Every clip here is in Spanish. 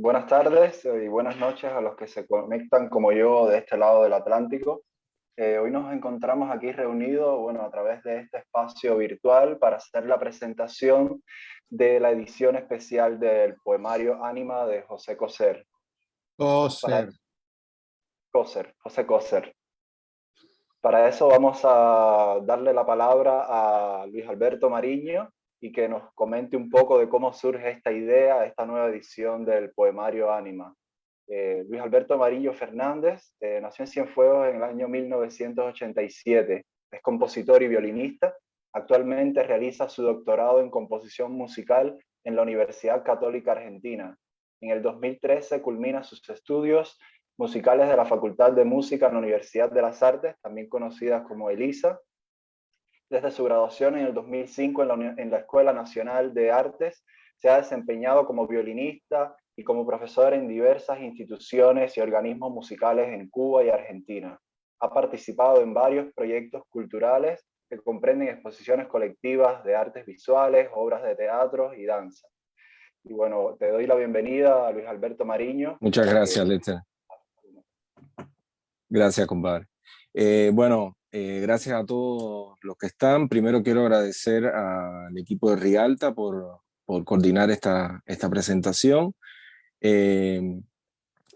Buenas tardes y buenas noches a los que se conectan como yo de este lado del Atlántico. Hoy nos encontramos aquí reunidos, bueno, a través de este espacio virtual para hacer la presentación de la edición especial del poemario Ánima de José Coser. Coser. José Coser. Para eso vamos a darle la palabra a Luis Alberto Mariño y que nos comente un poco de cómo surge esta idea, esta nueva edición del poemario Ánima. Luis Alberto Mariño Fernández nació en Cienfuegos en el año 1987. Es compositor y violinista. Actualmente realiza su doctorado en composición musical en la Universidad Católica Argentina. En el 2013 culmina sus estudios musicales de la Facultad de Música en la Universidad de las Artes, también conocida como ELISA. Desde su graduación en el 2005 en la Escuela Nacional de Artes, se ha desempeñado como violinista y como profesor en diversas instituciones y organismos musicales en Cuba y Argentina. Ha participado en varios proyectos culturales que comprenden exposiciones colectivas de artes visuales, obras de teatro y danza. Y bueno, te doy la bienvenida a Luis Alberto Mariño. Muchas gracias, Lester. Gracias, compadre. Gracias a todos los que están. Primero quiero agradecer al equipo de Rialta por coordinar esta presentación.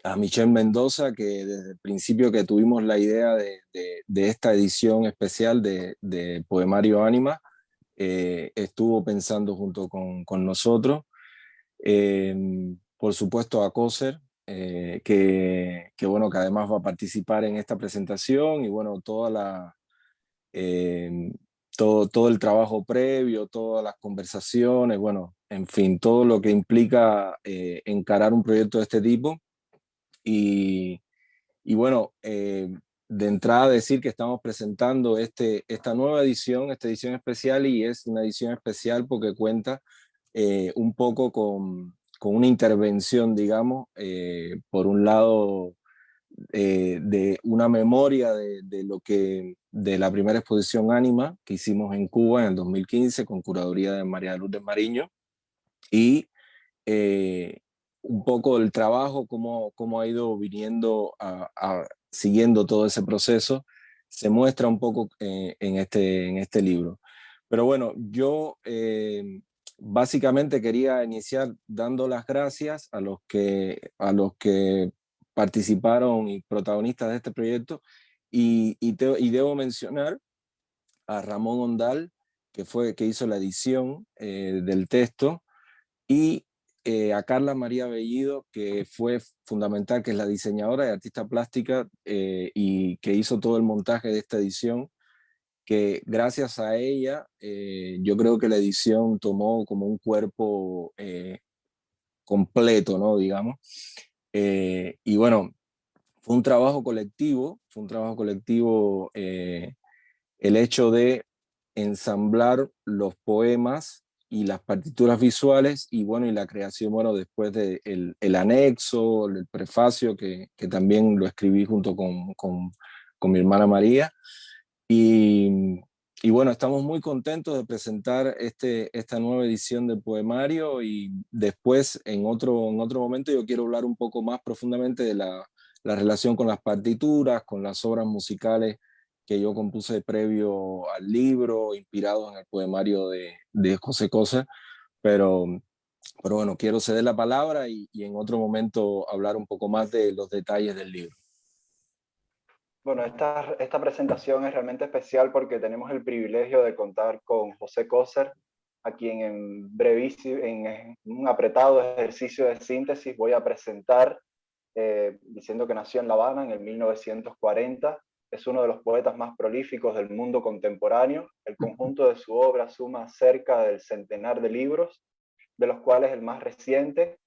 A Michelle Mendoza, que desde el principio que tuvimos la idea de esta edición especial de Poemario Ánima, estuvo pensando junto con nosotros. Por supuesto a Coser, que además va a participar en esta presentación y bueno, todo el trabajo previo, todas las conversaciones, bueno, en fin, todo lo que implica encarar un proyecto de este tipo. Y bueno, de entrada decir que estamos presentando esta nueva edición, esta edición especial, y es una edición especial porque cuenta un poco con una intervención, digamos, por un lado, de una memoria de la primera exposición Ánima que hicimos en Cuba en el 2015 con curaduría de María Lourdes Mariño, y un poco del trabajo, cómo ha ido viniendo siguiendo todo ese proceso, se muestra un poco en este libro. Pero bueno, yo básicamente quería iniciar dando las gracias a los que participaron y protagonistas de este proyecto, y debo mencionar a Ramón Ondal, que hizo la edición del texto, y a Carla María Bellido, que fue fundamental, que es la diseñadora y artista plástica, y que hizo todo el montaje de esta edición, que gracias a ella yo creo que la edición tomó como un cuerpo completo, ¿no? Digamos. Y bueno, fue un trabajo colectivo, el hecho de ensamblar los poemas y las partituras visuales y bueno, y la creación, bueno, después de el anexo, el prefacio, que también lo escribí junto con mi hermana María. Y, y bueno, estamos muy contentos de presentar esta nueva edición del poemario, y después en otro momento yo quiero hablar un poco más profundamente de la relación con las partituras, con las obras musicales que yo compuse previo al libro, inspirado en el poemario de José Coser, pero bueno, quiero ceder la palabra y en otro momento hablar un poco más de los detalles del libro. Bueno, esta presentación es realmente especial porque tenemos el privilegio de contar con José Coser, a quien en un apretado ejercicio de síntesis voy a presentar, diciendo que nació en La Habana en el 1940. Es uno de los poetas más prolíficos del mundo contemporáneo. El conjunto de su obra suma cerca del centenar de libros, de los cuales el más reciente,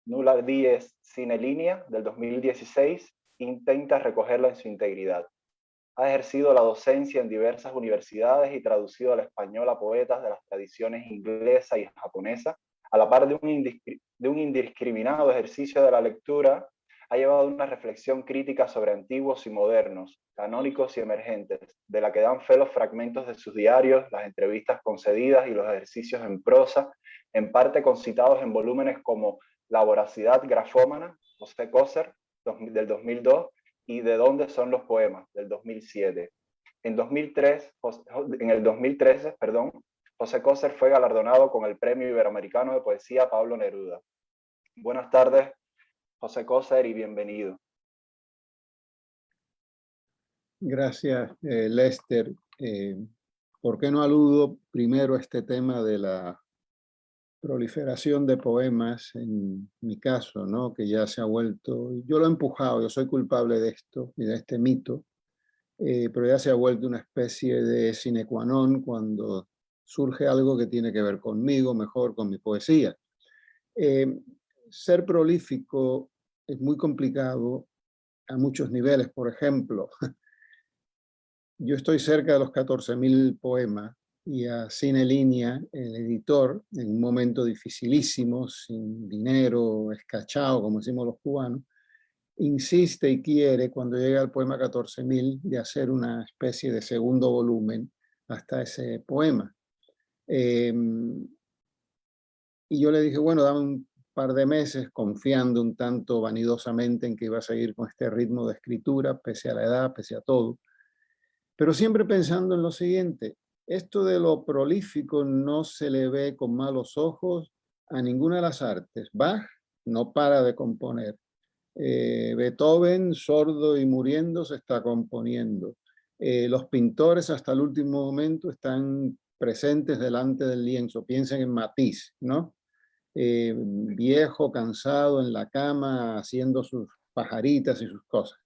Nulla Dies Sine Linea, del 2016, intenta recogerla en su integridad. Ha ejercido la docencia en diversas universidades y traducido al español a poetas de las tradiciones inglesa y japonesa. A la par de un indiscriminado ejercicio de la lectura, ha llevado una reflexión crítica sobre antiguos y modernos, canónicos y emergentes, de la que dan fe los fragmentos de sus diarios, las entrevistas concedidas y los ejercicios en prosa, en parte concitados en volúmenes como La voracidad grafómana, José Coser, del 2002, y ¿De dónde son los poemas?, del 2007. En el 2013, perdón, José Coser fue galardonado con el Premio Iberoamericano de Poesía Pablo Neruda. Buenas tardes, José Coser, y bienvenido. Gracias, Lester. ¿Por qué no aludo primero a este tema de la proliferación de poemas, en mi caso, ¿no? Que ya se ha vuelto, yo lo he empujado, yo soy culpable de esto y de este mito, pero ya se ha vuelto una especie de sine qua non cuando surge algo que tiene que ver conmigo, mejor con mi poesía. Ser prolífico es muy complicado a muchos niveles. Por ejemplo, yo estoy cerca de los 14.000 poemas y a Cine Línea, el editor, en un momento dificilísimo, sin dinero, escachado, como decimos los cubanos, insiste y quiere, cuando llega al poema 14.000, de hacer una especie de segundo volumen hasta ese poema. Y yo le dije, bueno, dame un par de meses, confiando un tanto vanidosamente en que iba a seguir con este ritmo de escritura, pese a la edad, pese a todo. Pero siempre pensando en lo siguiente, esto de lo prolífico no se le ve con malos ojos a ninguna de las artes. Bach no para de componer. Beethoven, sordo y muriendo, se está componiendo. Los pintores hasta el último momento están presentes delante del lienzo. Piensen en Matisse, ¿no? Viejo, cansado, en la cama, haciendo sus pajaritas y sus cosas.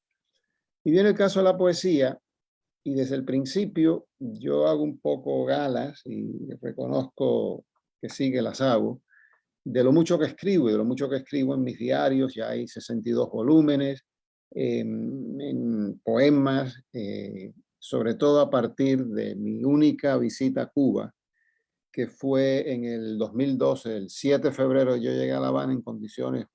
Y viene el caso de la poesía, y desde el principio yo hago un poco galas, y reconozco que sí que las hago, de lo mucho que escribo, y de lo mucho que escribo en mis diarios. Ya hay 62 volúmenes, en poemas, sobre todo a partir de mi única visita a Cuba, que fue en el 2012, el 7 de febrero. Yo llegué a La Habana en condiciones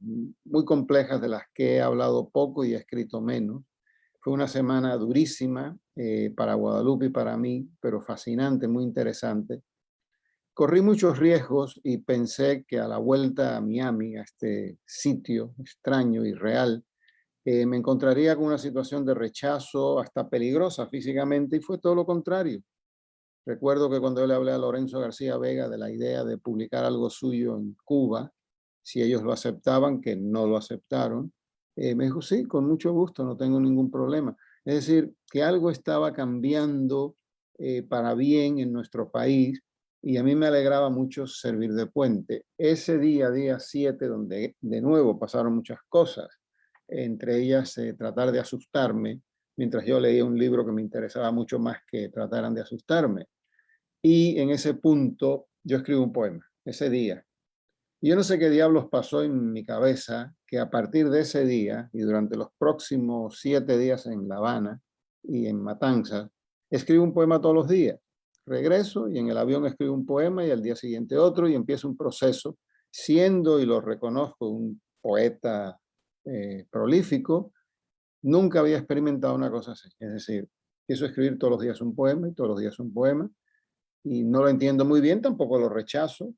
muy complejas, de las que he hablado poco y he escrito menos. Fue una semana durísima para Guadalupe y para mí, pero fascinante, muy interesante. Corrí muchos riesgos y pensé que a la vuelta a Miami, a este sitio extraño y real, me encontraría con una situación de rechazo, hasta peligrosa físicamente, y fue todo lo contrario. Recuerdo que cuando yo le hablé a Lorenzo García Vega de la idea de publicar algo suyo en Cuba, si ellos lo aceptaban, que no lo aceptaron, me dijo, sí, con mucho gusto, no tengo ningún problema. Es decir, que algo estaba cambiando para bien en nuestro país, y a mí me alegraba mucho servir de puente. Ese día 7, donde de nuevo pasaron muchas cosas, entre ellas tratar de asustarme, mientras yo leía un libro que me interesaba mucho más que trataran de asustarme. Y en ese punto yo escribo un poema, ese día. Y yo no sé qué diablos pasó en mi cabeza, que a partir de ese día y durante los próximos 7 días en La Habana y en Matanzas, escribo un poema todos los días. Regreso y en el avión escribo un poema, y al día siguiente otro, y empiezo un proceso, siendo, y lo reconozco, un poeta prolífico. Nunca había experimentado una cosa así. Es decir, empiezo a escribir todos los días un poema y todos los días un poema, y no lo entiendo muy bien, tampoco lo rechazo.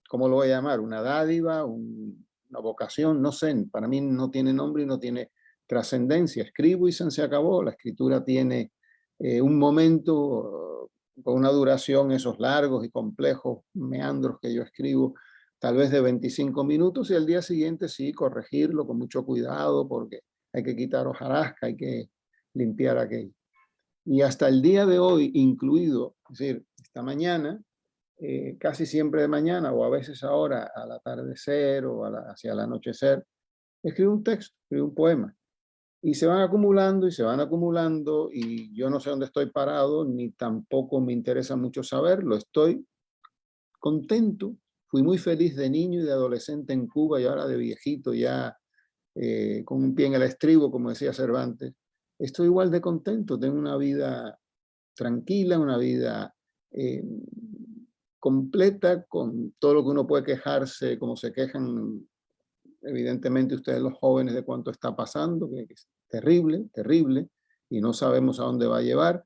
¿Cómo lo voy a llamar? ¿Una dádiva? ¿Una vocación? No sé, para mí no tiene nombre y no tiene trascendencia. Escribo y se acabó. La escritura tiene un momento con una duración, esos largos y complejos meandros que yo escribo, tal vez de 25 minutos, y al día siguiente sí, corregirlo con mucho cuidado, porque hay que quitar hojarasca, hay que limpiar aquello. Y hasta el día de hoy, incluido, es decir, esta mañana, casi siempre de mañana, o a veces ahora al atardecer o hacia el anochecer, escribo un texto, escribo un poema. Y se van acumulando y se van acumulando, y yo no sé dónde estoy parado, ni tampoco me interesa mucho saberlo. Estoy contento. Fui muy feliz de niño y de adolescente en Cuba, y ahora de viejito ya con un pie en el estribo, como decía Cervantes. Estoy igual de contento, tengo una vida tranquila, una vida completa, con todo lo que uno puede quejarse, como se quejan evidentemente ustedes los jóvenes, de cuánto está pasando, que es terrible, terrible, y no sabemos a dónde va a llevar.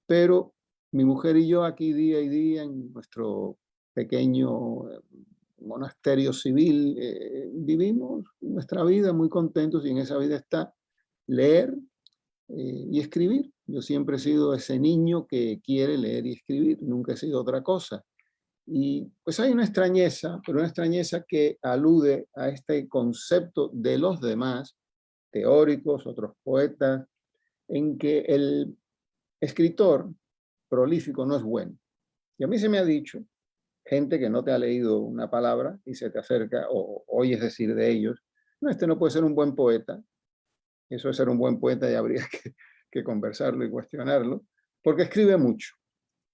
Pero mi mujer y yo aquí día y día en nuestro pequeño monasterio civil, vivimos nuestra vida muy contentos y en esa vida está leer y escribir. Yo siempre he sido ese niño que quiere leer y escribir, nunca he sido otra cosa. Y pues hay una extrañeza, pero una extrañeza que alude a este concepto de los demás, teóricos, otros poetas, en que el escritor prolífico no es bueno. Y a mí se me ha dicho, gente que no te ha leído una palabra y se te acerca o oyes decir de ellos, no, este no puede ser un buen poeta. Eso es ser un buen poeta y habría que conversarlo y cuestionarlo, porque escribe mucho,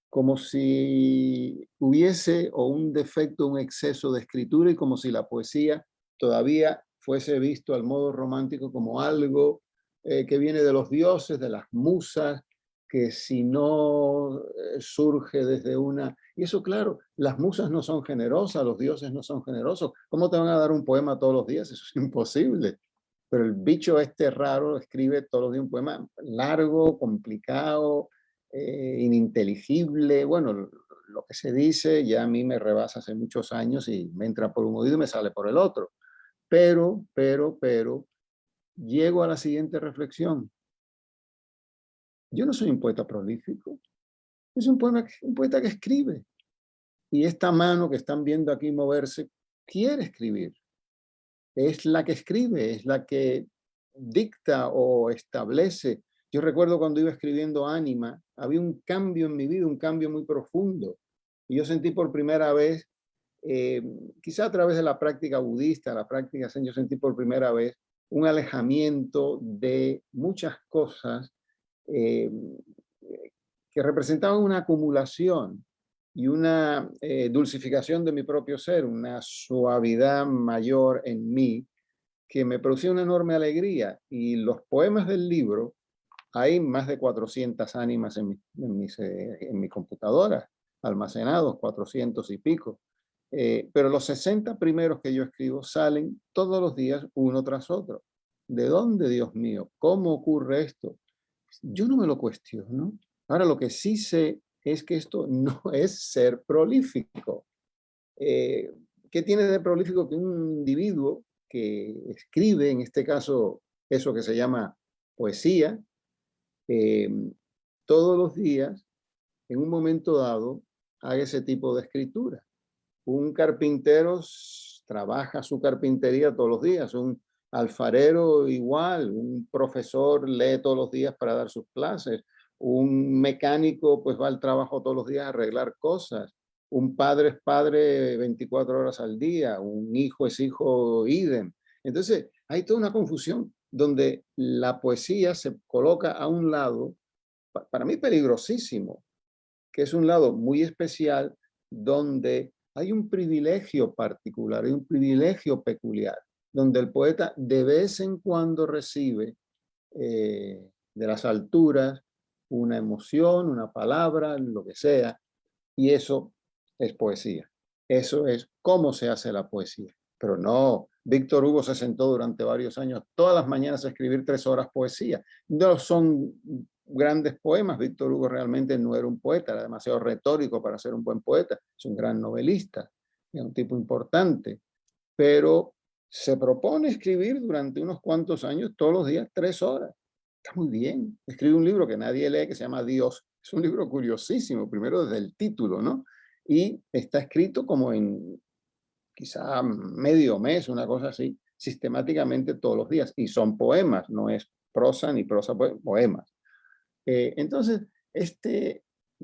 como si hubiese o un defecto, un exceso de escritura y como si la poesía todavía fuese visto al modo romántico como algo que viene de los dioses, de las musas, que si no surge desde una... Y eso, claro, las musas no son generosas, los dioses no son generosos. ¿Cómo te van a dar un poema todos los días? Eso es imposible. Pero el bicho este raro escribe todos los días un poema largo, complicado, ininteligible. Bueno, lo que se dice ya a mí me rebasa hace muchos años y me entra por un oído y me sale por el otro. Pero, llego a la siguiente reflexión. Yo no soy un poeta prolífico, es un poeta que escribe. Y esta mano que están viendo aquí moverse quiere escribir. Es la que escribe, es la que dicta o establece. Yo recuerdo cuando iba escribiendo Ánima, había un cambio en mi vida, un cambio muy profundo. Y yo sentí por primera vez, quizá a través de la práctica budista, la práctica zen, yo sentí por primera vez un alejamiento de muchas cosas que representaban una acumulación y una dulcificación de mi propio ser, una suavidad mayor en mí, que me producía una enorme alegría. Y los poemas del libro, hay más de 400 ánimas en mi computadora, almacenados, 400 y pico. Pero los 60 primeros que yo escribo salen todos los días uno tras otro. ¿De dónde, Dios mío? ¿Cómo ocurre esto? Yo no me lo cuestiono. Ahora, lo que sí sé es que esto no es ser prolífico. ¿Qué tiene de prolífico que un individuo que escribe, en este caso, eso que se llama poesía, todos los días, en un momento dado, haga ese tipo de escritura? Un carpintero trabaja su carpintería todos los días, un alfarero igual, un profesor lee todos los días para dar sus clases, un mecánico pues va al trabajo todos los días a arreglar cosas, un padre es padre 24 horas al día, un hijo es hijo idem. Entonces hay toda una confusión donde la poesía se coloca a un lado, para mí peligrosísimo, que es un lado muy especial donde hay un privilegio particular, hay un privilegio peculiar, donde el poeta de vez en cuando recibe de las alturas una emoción, una palabra, lo que sea, y eso es poesía. Eso es cómo se hace la poesía. Pero no, Víctor Hugo se sentó durante varios años todas las mañanas a escribir 3 horas poesía. No son grandes poemas. Víctor Hugo realmente no era un poeta, era demasiado retórico para ser un buen poeta. Es un gran novelista, es un tipo importante, pero se propone escribir durante unos cuantos años, todos los días, 3 horas. Está muy bien. Escribe un libro que nadie lee que se llama Dios. Es un libro curiosísimo, primero desde el título, ¿no? Y está escrito como en quizá medio mes, una cosa así, sistemáticamente todos los días. Y son poemas, no es prosa ni prosa, poemas. Entonces,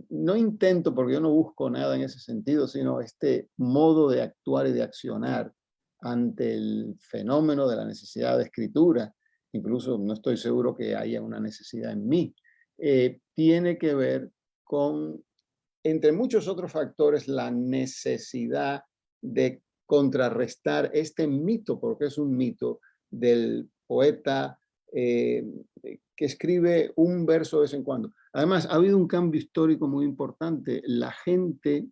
no intento, porque yo no busco nada en ese sentido, sino este modo de actuar y de accionar ante el fenómeno de la necesidad de escritura, incluso no estoy seguro que haya una necesidad en mí, tiene que ver con, entre muchos otros factores, la necesidad de contrarrestar este mito, porque es un mito, del poeta que escribe un verso de vez en cuando. Además, ha habido un cambio histórico muy importante. La gente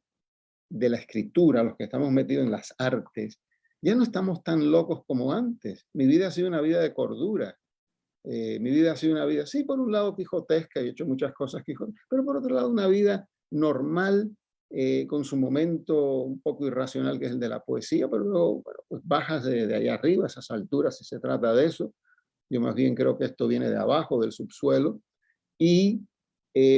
de la escritura, los que estamos metidos en las artes, ya no estamos tan locos como antes. Mi vida ha sido una vida de cordura. Mi vida ha sido una vida, sí, por un lado quijotesca, he hecho muchas cosas quijotescas, pero por otro lado una vida normal con su momento un poco irracional, que es el de la poesía, pero luego, bueno, pues bajas de allá arriba, a esas alturas, si se trata de eso. Yo más bien creo que esto viene de abajo, del subsuelo, y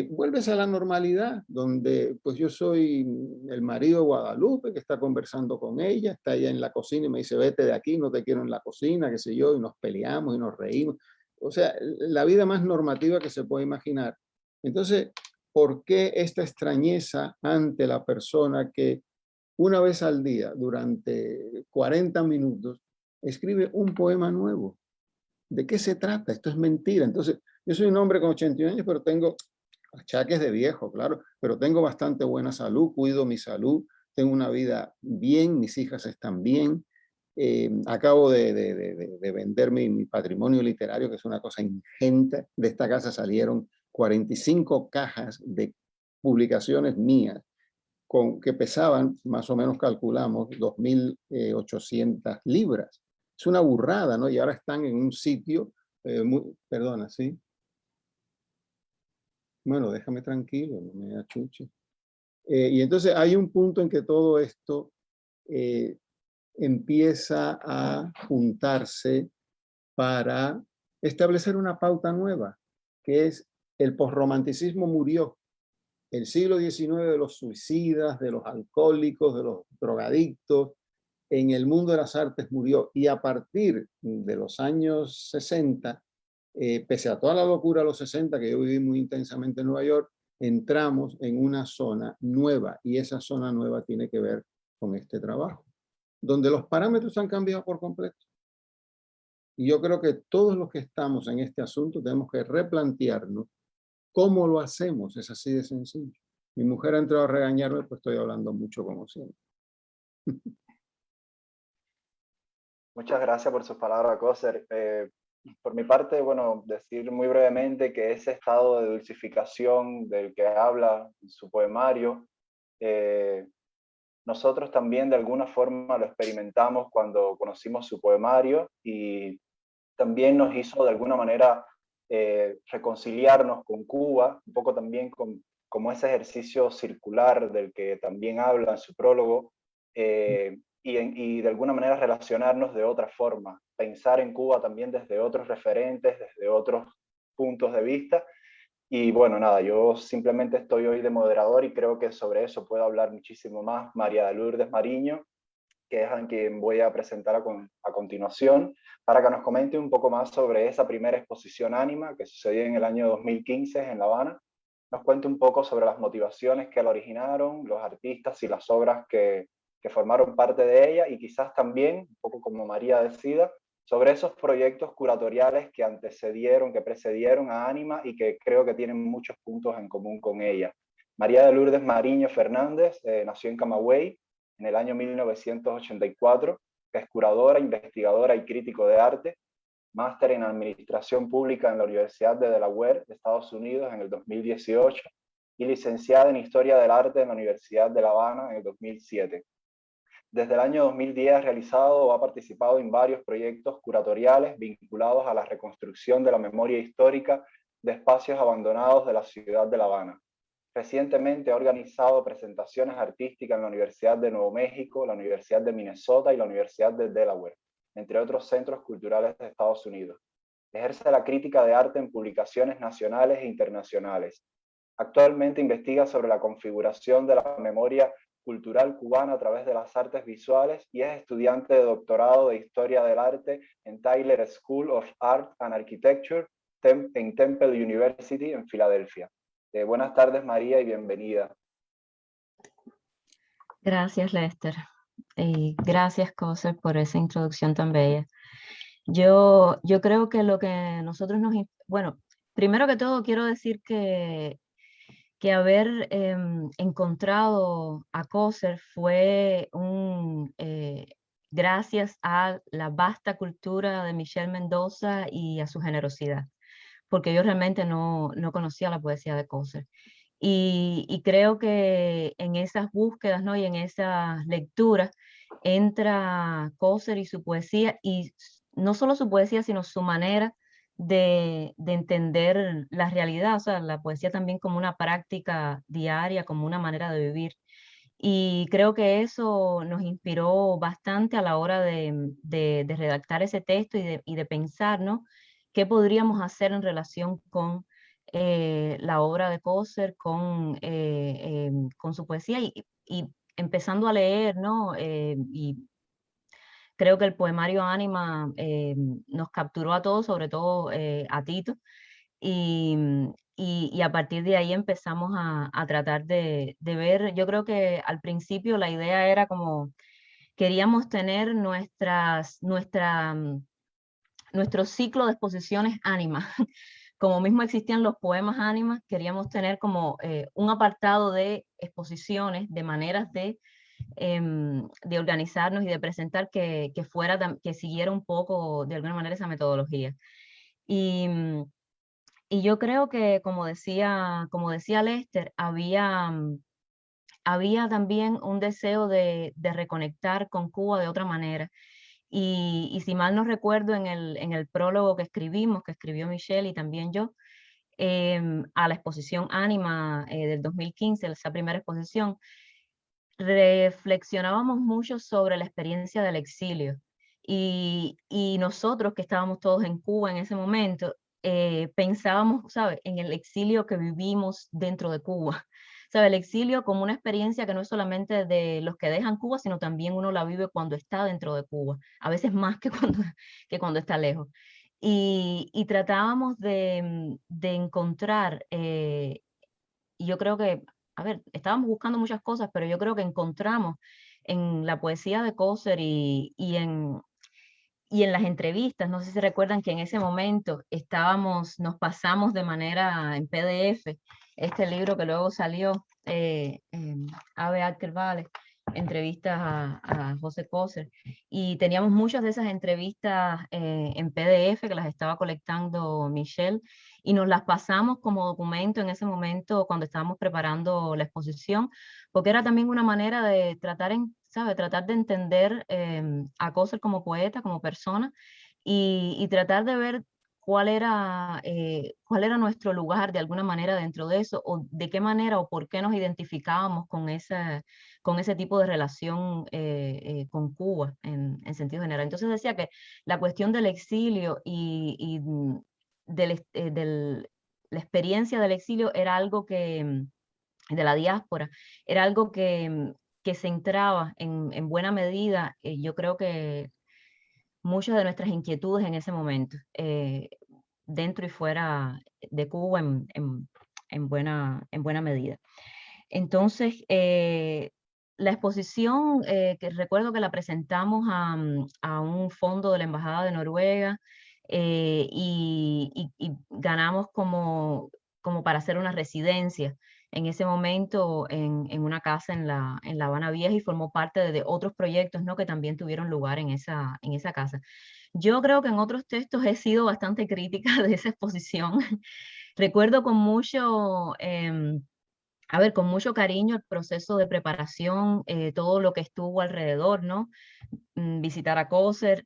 vuelves a la normalidad, donde pues yo soy el marido de Guadalupe, que está conversando con ella, está ella en la cocina y me dice, vete de aquí, no te quiero en la cocina, qué sé yo, y nos peleamos y nos reímos. O sea, la vida más normativa que se puede imaginar. Entonces, ¿por qué esta extrañeza ante la persona que una vez al día, durante 40 minutos, escribe un poema nuevo? ¿De qué se trata? Esto es mentira. Entonces, yo soy un hombre con 81 años, pero tengo achaques de viejo, claro, pero tengo bastante buena salud, cuido mi salud, tengo una vida bien, mis hijas están bien. Acabo de vender mi patrimonio literario, que es una cosa ingente. De esta casa salieron 45 cajas de publicaciones mías, que pesaban, más o menos calculamos, 2.800 libras. Es una burrada, ¿no? Y ahora están en un sitio, perdona, ¿sí? Bueno, déjame tranquilo, no me achuche. Y entonces hay un punto en que todo esto empieza a juntarse para establecer una pauta nueva, que es el posromanticismo murió. El siglo XIX de los suicidas, de los alcohólicos, de los drogadictos, en el mundo de las artes murió. Y a partir de los años 60, pese a toda la locura de los 60, que yo viví muy intensamente en Nueva York, entramos en una zona nueva, y esa zona nueva tiene que ver con este trabajo, donde los parámetros han cambiado por completo. Y yo creo que todos los que estamos en este asunto tenemos que replantearnos cómo lo hacemos. Es así de sencillo. Mi mujer ha entrado a regañarme, pues estoy hablando mucho como siempre. Muchas gracias por sus palabras, Coser. Por mi parte, bueno, decir muy brevemente que ese estado de dulcificación del que habla en su poemario, nosotros también de alguna forma lo experimentamos cuando conocimos su poemario, y también nos hizo de alguna manera reconciliarnos con Cuba, un poco también como ese ejercicio circular del que también habla en su prólogo, y de alguna manera relacionarnos de otra forma, pensar en Cuba también desde otros referentes, desde otros puntos de vista. Y bueno, nada, yo simplemente estoy hoy de moderador y creo que sobre eso puede hablar muchísimo más María de Lourdes Mariño, que es a quien voy a presentar a continuación, para que nos comente un poco más sobre esa primera exposición Ánima que sucedió en el año 2015 en La Habana. Nos cuente un poco sobre las motivaciones que la originaron, los artistas y las obras que formaron parte de ella, y quizás también, un poco como María decida, sobre esos proyectos curatoriales que antecedieron, que precedieron a Ánima y que creo que tienen muchos puntos en común con ella. María de Lourdes Mariño Fernández nació en Camagüey en el año 1984, es curadora, investigadora y crítico de arte, máster en Administración Pública en la Universidad de Delaware, de Estados Unidos, en el 2018, y licenciada en Historia del Arte en la Universidad de La Habana en el 2007. Desde el año 2010 ha realizado o ha participado en varios proyectos curatoriales vinculados a la reconstrucción de la memoria histórica de espacios abandonados de la ciudad de La Habana. Recientemente ha organizado presentaciones artísticas en la Universidad de Nuevo México, la Universidad de Minnesota y la Universidad de Delaware, entre otros centros culturales de Estados Unidos. Ejerce la crítica de arte en publicaciones nacionales e internacionales. Actualmente investiga sobre la configuración de la memoria cultural cubana a través de las artes visuales y es estudiante de doctorado de Historia del Arte en Tyler School of Art and Architecture en Temple University en Filadelfia. Buenas tardes, María, y bienvenida. Gracias, Lester. Y gracias, Coser, por esa introducción tan bella. Yo creo que lo que nosotros bueno, primero que todo quiero decir que haber encontrado a Coser fue gracias a la vasta cultura de Michel Mendoza y a su generosidad, porque yo realmente no conocía la poesía de Coser. Y creo que en esas búsquedas, ¿no? Y en esas lecturas entra Coser y su poesía, y no solo su poesía, sino su manera de entender la realidad, o sea, la poesía también como una práctica diaria, como una manera de vivir. Y creo que eso nos inspiró bastante a la hora de redactar ese texto y de pensar, ¿no? ¿Qué podríamos hacer en relación con la obra de Coser, con su poesía y empezando a leer, ¿no? Y creo que el poemario Ánima nos capturó a todos, sobre todo a Tito, y a partir de ahí empezamos a tratar de ver, yo creo que al principio la idea era como, queríamos tener nuestro ciclo de exposiciones Ánima. Como mismo existían los poemas Ánimas, queríamos tener como un apartado de exposiciones, de maneras de organizarnos y de presentar que siguiera un poco, de alguna manera, esa metodología. Y, y yo creo que, como decía Lester, había también un deseo de reconectar con Cuba de otra manera. Y si mal no recuerdo, en el prólogo que escribimos, que escribió Michelle y también yo, a la exposición Ánima del 2015, esa primera exposición, reflexionábamos mucho sobre la experiencia del exilio. Y nosotros que estábamos todos en Cuba en ese momento, pensábamos, ¿sabes?, en el exilio que vivimos dentro de Cuba. ¿Sabe? El exilio como una experiencia que no es solamente de los que dejan Cuba, sino también uno la vive cuando está dentro de Cuba, a veces más que cuando está lejos. Y tratábamos de encontrar, y yo creo que, a ver, estábamos buscando muchas cosas, pero yo creo que encontramos en la poesía de Coser y en las entrevistas, no sé si recuerdan que en ese momento nos pasamos de manera en PDF, este libro que luego salió, Ave Acker Vale, entrevistas a José Coser, y teníamos muchas de esas entrevistas en PDF que las estaba colectando Michelle, y nos las pasamos como documento en ese momento cuando estábamos preparando la exposición, porque era también una manera de tratar de entender a Coser como poeta, como persona, y tratar de ver cuál era nuestro lugar de alguna manera dentro de eso, o de qué manera o por qué nos identificábamos con ese tipo de relación con Cuba en sentido general. Entonces decía que la cuestión del exilio y la experiencia del exilio era algo de la diáspora, era algo que centraba en buena medida, yo creo que muchas de nuestras inquietudes en ese momento, dentro y fuera de Cuba en buena medida. Entonces, la exposición, que recuerdo que la presentamos a un fondo de la Embajada de Noruega, y ganamos como para hacer una residencia en ese momento en una casa en la Habana Vieja, y formó parte de otros proyectos, ¿no?, que también tuvieron lugar en esa casa. Yo creo que en otros textos he sido bastante crítica de esa exposición. Recuerdo con mucho cariño el proceso de preparación, todo lo que estuvo alrededor, ¿no? Visitar a Coser,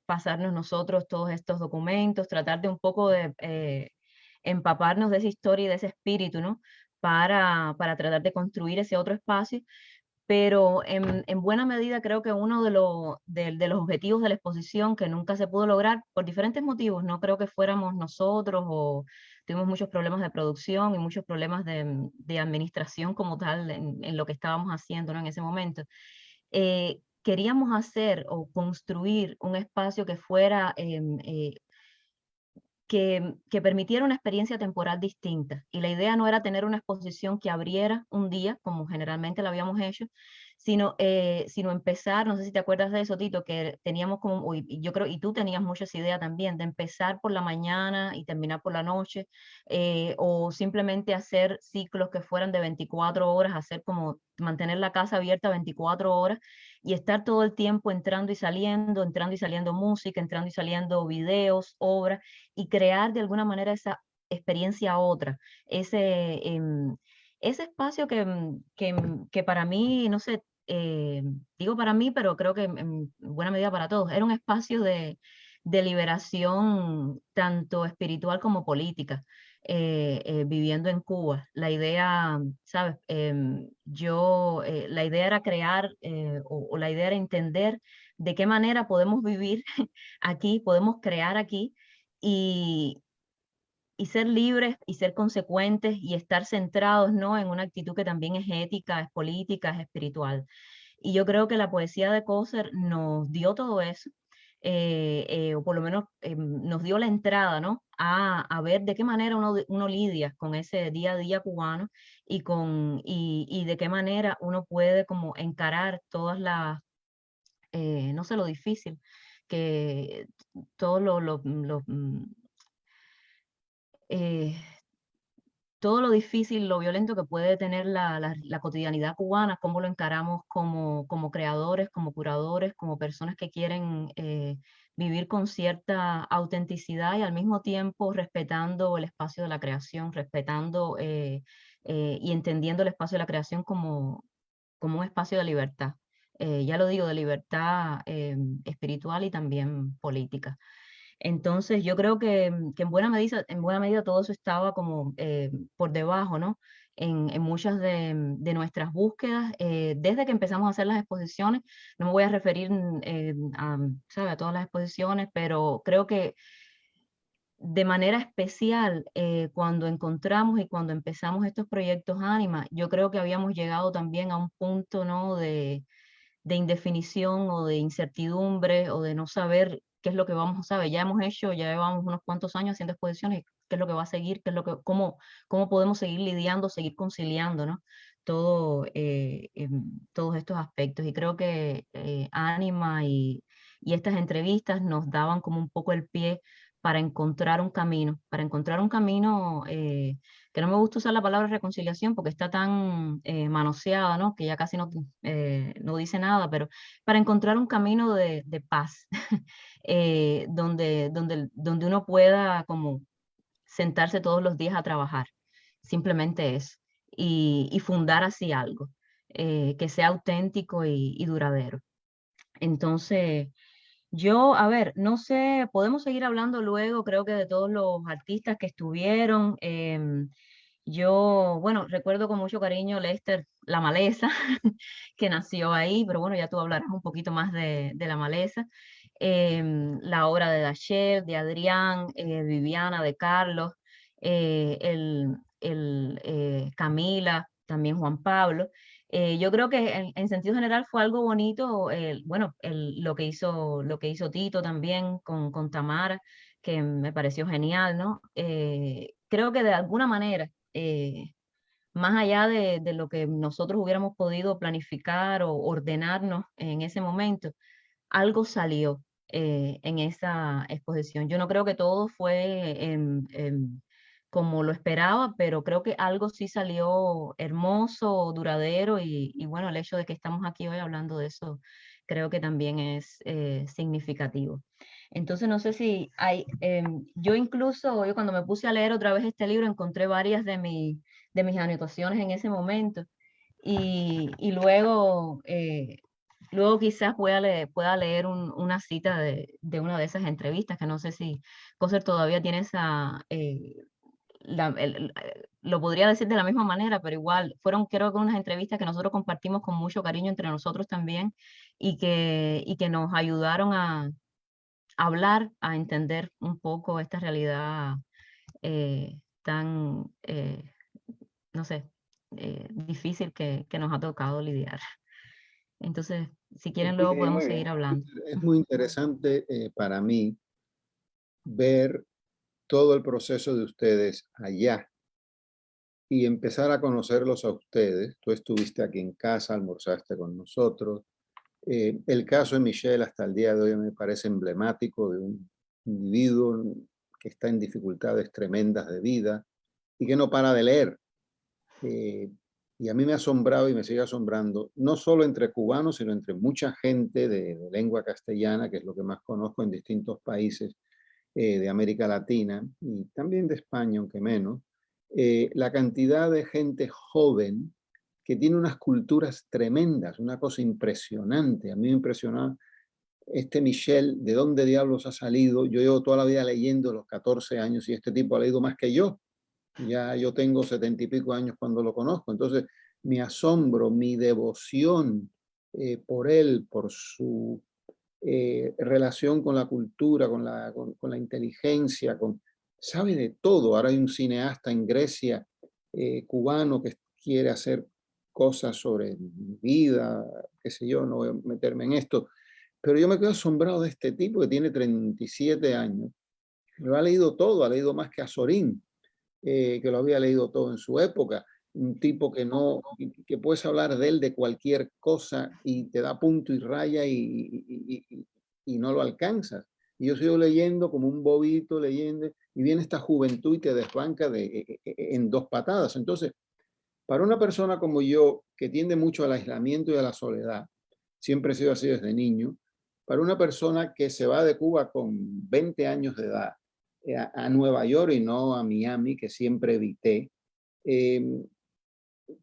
pasarnos nosotros todos estos documentos, tratar de un poco de empaparnos de esa historia y de ese espíritu, ¿no? Para tratar de construir ese otro espacio, pero en buena medida creo que uno de los objetivos de la exposición que nunca se pudo lograr por diferentes motivos, no creo que fuéramos nosotros o tuvimos muchos problemas de producción y muchos problemas de administración como tal en lo que estábamos haciendo, ¿no?, en ese momento. Queríamos hacer o construir un espacio que fuera que permitiera una experiencia temporal distinta. Y la idea no era tener una exposición que abriera un día, como generalmente lo habíamos hecho, sino empezar, no sé si te acuerdas de eso, Tito, que teníamos como, y yo creo, y tú tenías mucha esa idea también, de empezar por la mañana y terminar por la noche, o simplemente hacer ciclos que fueran de 24 horas, hacer como mantener la casa abierta 24 horas y estar todo el tiempo entrando y saliendo música, entrando y saliendo videos, obras, y crear de alguna manera esa experiencia otra, ese espacio que para mí, no sé, digo para mí, pero creo que en buena medida para todos, era un espacio de liberación tanto espiritual como política, viviendo en Cuba. La idea, ¿sabes? La idea era crear, o la idea era entender de qué manera podemos vivir aquí, podemos crear aquí, y, y ser libres y ser consecuentes y estar centrados, ¿no?, en una actitud que también es ética, es política, es espiritual. Y yo creo que la poesía de Coser nos dio todo eso, o por lo menos nos dio la entrada, ¿no?, a ver de qué manera uno lidia con ese día a día cubano, y de qué manera uno puede como encarar todas las, no sé, lo difícil, que todo eh, todo lo difícil, lo violento que puede tener la cotidianidad cubana, cómo lo encaramos como creadores, como curadores, como personas que quieren vivir con cierta autenticidad y al mismo tiempo respetando el espacio de la creación, respetando y entendiendo el espacio de la creación como un espacio de libertad. Ya lo digo, de libertad espiritual y también política. Entonces, yo creo que en buena medida todo eso estaba como por debajo, ¿no? En muchas de nuestras búsquedas, desde que empezamos a hacer las exposiciones. No me voy a referir ¿sabe?, a todas las exposiciones, pero creo que de manera especial, cuando encontramos y cuando empezamos estos proyectos Ánima, yo creo que habíamos llegado también a un punto, ¿no?, de indefinición o de incertidumbre o de no saber qué es lo que vamos a saber. Ya hemos hecho, ya llevamos unos cuantos años haciendo exposiciones, qué es lo que va a seguir, qué es lo que, cómo podemos seguir lidiando, seguir conciliando, ¿no?, todos estos aspectos. Y creo que Ánima y estas entrevistas nos daban como un poco el pie para encontrar un camino, que no me gusta usar la palabra reconciliación porque está tan manoseada, ¿no?, que ya casi no dice nada, pero para encontrar un camino de paz, donde uno pueda como sentarse todos los días a trabajar, simplemente eso, y fundar así algo que sea auténtico y duradero. Entonces, a ver, no sé, podemos seguir hablando luego, creo que de todos los artistas que estuvieron. Bueno, recuerdo con mucho cariño Lester La Maleza, que nació ahí, pero bueno, ya tú hablarás un poquito más de La Maleza. La obra de Dachel, de Adrián, Viviana, de Carlos, Camila, también Juan Pablo. Yo creo que en sentido general fue algo bonito, bueno, lo que hizo Tito también con Tamara, que me pareció genial, ¿no? Creo que de alguna manera, más allá de lo que nosotros hubiéramos podido planificar o ordenarnos en ese momento, algo salió en esa exposición. Yo no creo que todo fue como lo esperaba, pero creo que algo sí salió hermoso, duradero, y bueno, el hecho de que estamos aquí hoy hablando de eso, creo que también es significativo. Entonces, no sé si yo cuando me puse a leer otra vez este libro, encontré varias de mis anotaciones en ese momento, y luego quizás pueda leer una cita de una de esas entrevistas, que no sé si Coser todavía tiene esa, lo podría decir de la misma manera, pero igual fueron, creo que, unas entrevistas que nosotros compartimos con mucho cariño entre nosotros también, y que nos ayudaron a hablar, a entender un poco esta realidad tan, no sé, difícil que nos ha tocado lidiar. Entonces, si quieren, luego Sí, podemos muy bien. seguir hablando. Es muy interesante para mí ver todo el proceso de ustedes allá y empezar a conocerlos a ustedes. Tú estuviste aquí en casa, almorzaste con nosotros. El caso de Michelle hasta el día de hoy me parece emblemático de un individuo que está en dificultades tremendas de vida y que no para de leer. Y a mí me ha asombrado y me sigue asombrando, no solo entre cubanos, sino entre mucha gente de lengua castellana, que es lo que más conozco en distintos países de América Latina y también de España, aunque menos, la cantidad de gente joven que tiene unas culturas tremendas, una cosa impresionante. A mí me impresionaba este Michel, ¿de dónde diablos ha salido? Yo llevo toda la vida leyendo, los 14 años, y este tipo ha leído más que yo. Ya yo tengo 70 y pico años cuando lo conozco. Entonces, mi asombro, mi devoción por él, por su relación con la cultura, con la inteligencia, sabe de todo. Ahora hay un cineasta en Grecia, cubano, que quiere hacer cosas sobre vida, qué sé yo, no voy a meterme en esto, pero yo me quedo asombrado de este tipo que tiene 37 años, lo ha leído todo, ha leído más que Azorín, que lo había leído todo en su época, un tipo que puedes hablar de él de cualquier cosa y te da punto y raya y no lo alcanzas. Y yo sigo leyendo como un bobito, leyendo, y viene esta juventud y te desbanca en dos patadas. Entonces, para una persona como yo, que tiende mucho al aislamiento y a la soledad, siempre he sido así desde niño, para una persona que se va de Cuba con 20 años de edad a Nueva York y no a Miami, que siempre evité, eh,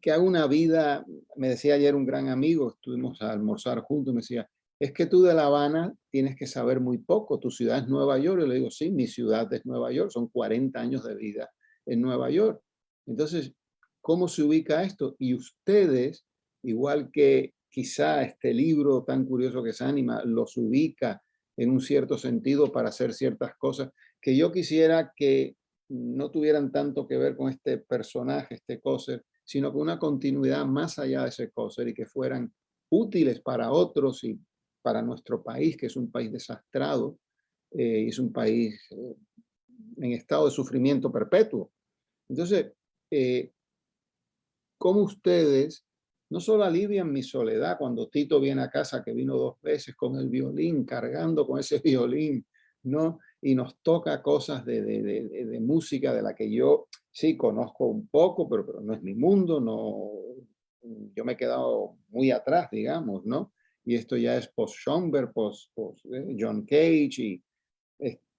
que haga una vida, me decía ayer un gran amigo, estuvimos a almorzar juntos, me decía, es que tú de La Habana tienes que saber muy poco, tu ciudad es Nueva York. Y le digo, sí, mi ciudad es Nueva York, son 40 años de vida en Nueva York. Entonces, ¿cómo se ubica esto? Y ustedes, igual que quizá este libro tan curioso que es Ánima, los ubica en un cierto sentido para hacer ciertas cosas que yo quisiera que no tuvieran tanto que ver con este personaje, este Coser, sino con una continuidad más allá de ese Coser y que fueran útiles para otros y para nuestro país, que es un país desastrado, es un país en estado de sufrimiento perpetuo. Entonces, ¿cómo ustedes no solo alivian mi soledad cuando Tito viene a casa, que vino 2 veces con el violín, cargando con ese violín, ¿no? Y nos toca cosas de música de la que yo sí conozco un poco, pero no es mi mundo, no, yo me he quedado muy atrás, digamos, ¿no? Y esto ya es post-Schoenberg, John Cage, y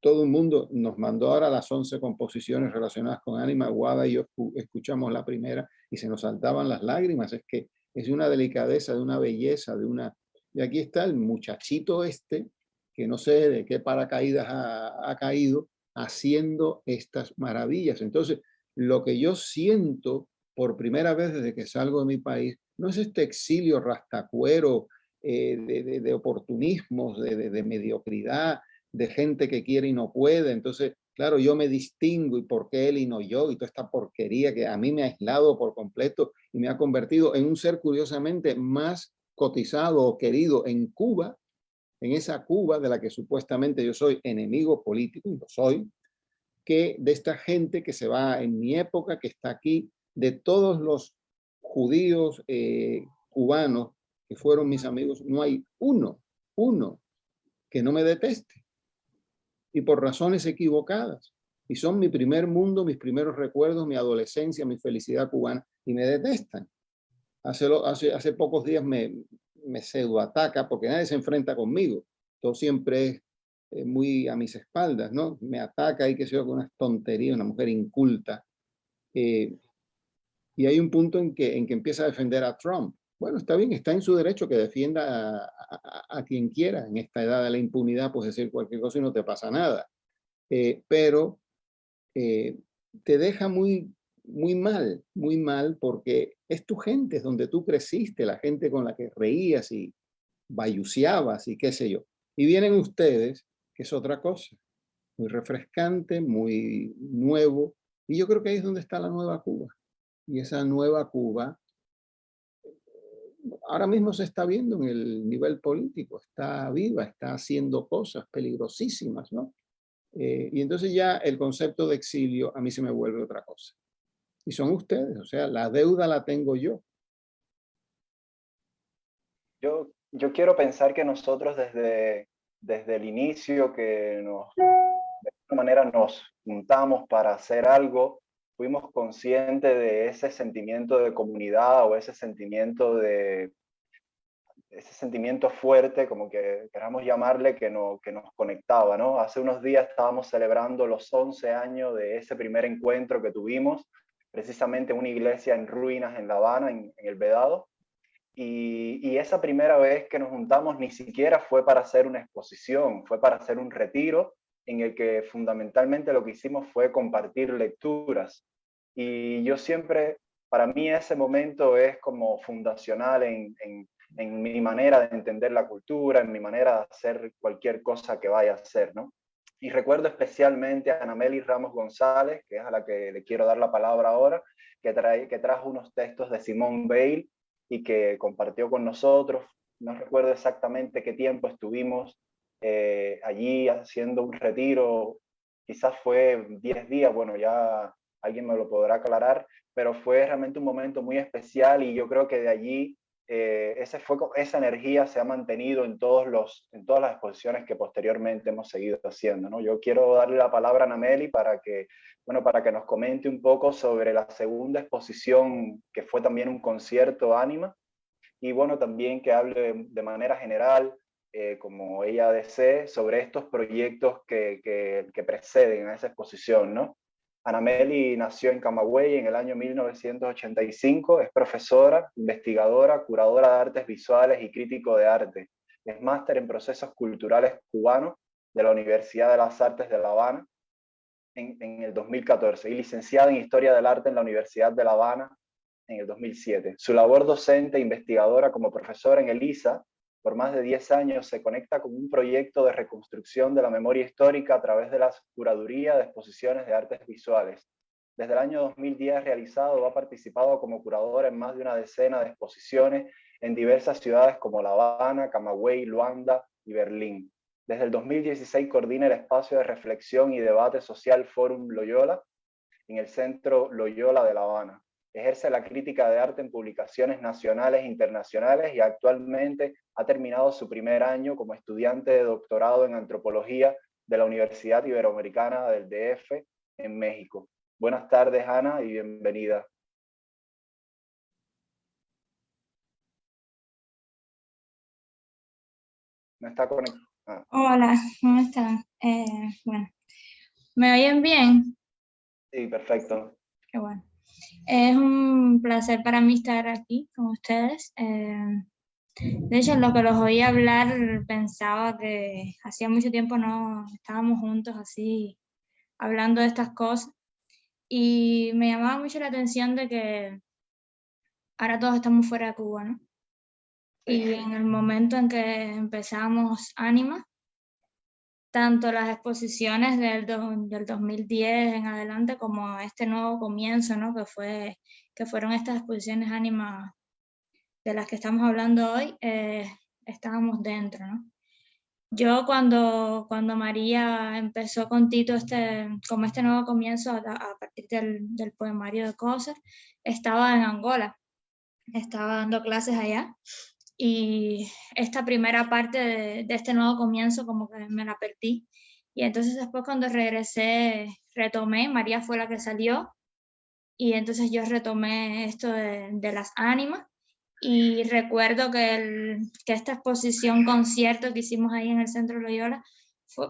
todo el mundo nos mandó ahora las 11 composiciones relacionadas con Ánima. Guada y yo escuchamos la primera y se nos saltaban las lágrimas. Es que es de una delicadeza, de una belleza, de una... Y aquí está el muchachito este, que no sé de qué paracaídas ha caído, haciendo estas maravillas. Entonces, lo que yo siento por primera vez desde que salgo de mi país, no es este exilio rastacuero de oportunismos, de mediocridad, de gente que quiere y no puede. Entonces, claro, yo me distingo y por qué él y no yo, y toda esta porquería que a mí me ha aislado por completo y me ha convertido en un ser curiosamente más cotizado o querido en Cuba, en esa Cuba de la que supuestamente yo soy enemigo político, y lo soy, que de esta gente que se va en mi época, que está aquí, de todos los judíos cubanos que fueron mis amigos, no hay uno que no me deteste, y por razones equivocadas. Y son mi primer mundo, mis primeros recuerdos, mi adolescencia, mi felicidad cubana, y me detestan. Hace pocos días me pseudoataca porque nadie se enfrenta conmigo. Todo siempre es muy a mis espaldas, ¿no? Me ataca y que sea con unas tonterías, una mujer inculta. Y hay un punto en que empieza a defender a Trump. Bueno, está bien, está en su derecho que defienda a quien quiera. En esta edad de la impunidad, puedes decir cualquier cosa y no te pasa nada. Pero te deja muy mal, porque es tu gente, es donde tú creciste, la gente con la que reías y balbuceabas y qué sé yo. Y vienen ustedes, que es otra cosa, muy refrescante, muy nuevo, y yo creo que ahí es donde está la nueva Cuba. Y esa nueva Cuba ahora mismo se está viendo en el nivel político, está viva, está haciendo cosas peligrosísimas, ¿no? Y entonces ya el concepto de exilio a mí se me vuelve otra cosa. Y son ustedes, o sea, la deuda la tengo yo. Yo quiero pensar que nosotros desde el inicio que de alguna manera nos juntamos para hacer algo, fuimos conscientes de ese sentimiento de comunidad o ese sentimiento fuerte, como que queramos llamarle, que nos conectaba, ¿no? Hace unos días estábamos celebrando los 11 años de ese primer encuentro que tuvimos, precisamente en una iglesia en ruinas en La Habana, en el Vedado, Y esa primera vez que nos juntamos ni siquiera fue para hacer una exposición, fue para hacer un retiro en el que fundamentalmente lo que hicimos fue compartir lecturas. Y yo siempre, para mí ese momento es como fundacional en mi manera de entender la cultura, en mi manera de hacer cualquier cosa que vaya a hacer, ¿no? Y recuerdo especialmente a Anameli Ramos González, que es a la que le quiero dar la palabra ahora, que trajo unos textos de Simone Weil y que compartió con nosotros. No recuerdo exactamente qué tiempo estuvimos allí haciendo un retiro, quizás fue 10 días, bueno, ya alguien me lo podrá aclarar, pero fue realmente un momento muy especial y yo creo que de allí esa energía se ha mantenido en todas las exposiciones que posteriormente hemos seguido haciendo, ¿no? Yo quiero darle la palabra a Nameli para que, bueno, para que nos comente un poco sobre la segunda exposición, que fue también un concierto Ánima, y bueno, también que hable de manera general, como ella desee, sobre estos proyectos que preceden a esa exposición, ¿no? Anameli nació en Camagüey en el año 1985, es profesora, investigadora, curadora de artes visuales y crítico de arte. Es máster en procesos culturales cubanos de la Universidad de las Artes de La Habana en el 2014 y licenciada en Historia del Arte en la Universidad de La Habana en el 2007. Su labor docente e investigadora como profesora en el ISA por más de 10 años se conecta con un proyecto de reconstrucción de la memoria histórica a través de la curaduría de exposiciones de artes visuales. Desde el año 2010 realizado, ha participado como curadora en más de una decena de exposiciones en diversas ciudades como La Habana, Camagüey, Luanda y Berlín. Desde el 2016 coordina el espacio de reflexión y debate social Fórum Loyola en el Centro Loyola de La Habana. Ejerce la crítica de arte en publicaciones nacionales e internacionales y actualmente ha terminado su primer año como estudiante de doctorado en antropología de la Universidad Iberoamericana del DF en México. Buenas tardes, Ana, y bienvenida. ¿No está conectado? Hola, ¿cómo están? Bueno, ¿me oyen bien? Sí, perfecto. Qué bueno. Es un placer para mí estar aquí con ustedes. De hecho, en lo que los oí hablar, pensaba que hacía mucho tiempo no estábamos juntos así, hablando de estas cosas. Y me llamaba mucho la atención de que ahora todos estamos fuera de Cuba, ¿no? Sí. Y en el momento en que empezamos Ánima, tanto las exposiciones del 2010 en adelante como este nuevo comienzo, ¿no? que fueron estas exposiciones Ánima de las que estamos hablando hoy, estábamos dentro, ¿no? Yo cuando María empezó con Tito como este nuevo comienzo a partir del poemario de Cosas, estaba en Angola, estaba dando clases allá. Y esta primera parte de este nuevo comienzo como que me la perdí. Y entonces después cuando regresé, retomé, María fue la que salió, y entonces yo retomé esto de las ánimas. Y recuerdo que esta exposición concierto que hicimos ahí en el Centro Loyola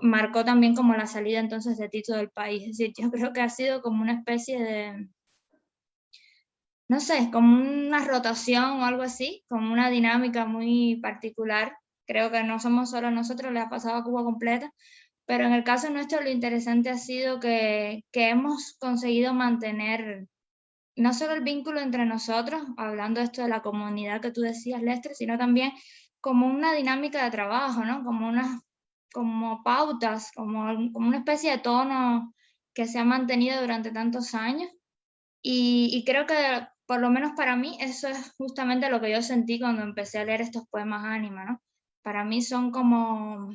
marcó también como la salida entonces de Tito del país. Es decir, yo creo que ha sido como una especie de, no sé, como una rotación o algo así, como una dinámica muy particular. Creo que no somos solo nosotros, le ha pasado a Cuba completa, pero en el caso nuestro lo interesante ha sido que hemos conseguido mantener no solo el vínculo entre nosotros, hablando de esto de la comunidad que tú decías, Lester, sino también como una dinámica de trabajo, ¿no? Como pautas, como una especie de tono que se ha mantenido durante tantos años. Y creo que, por lo menos para mí, eso es justamente lo que yo sentí cuando empecé a leer estos poemas Ánima, ¿no? Para mí son como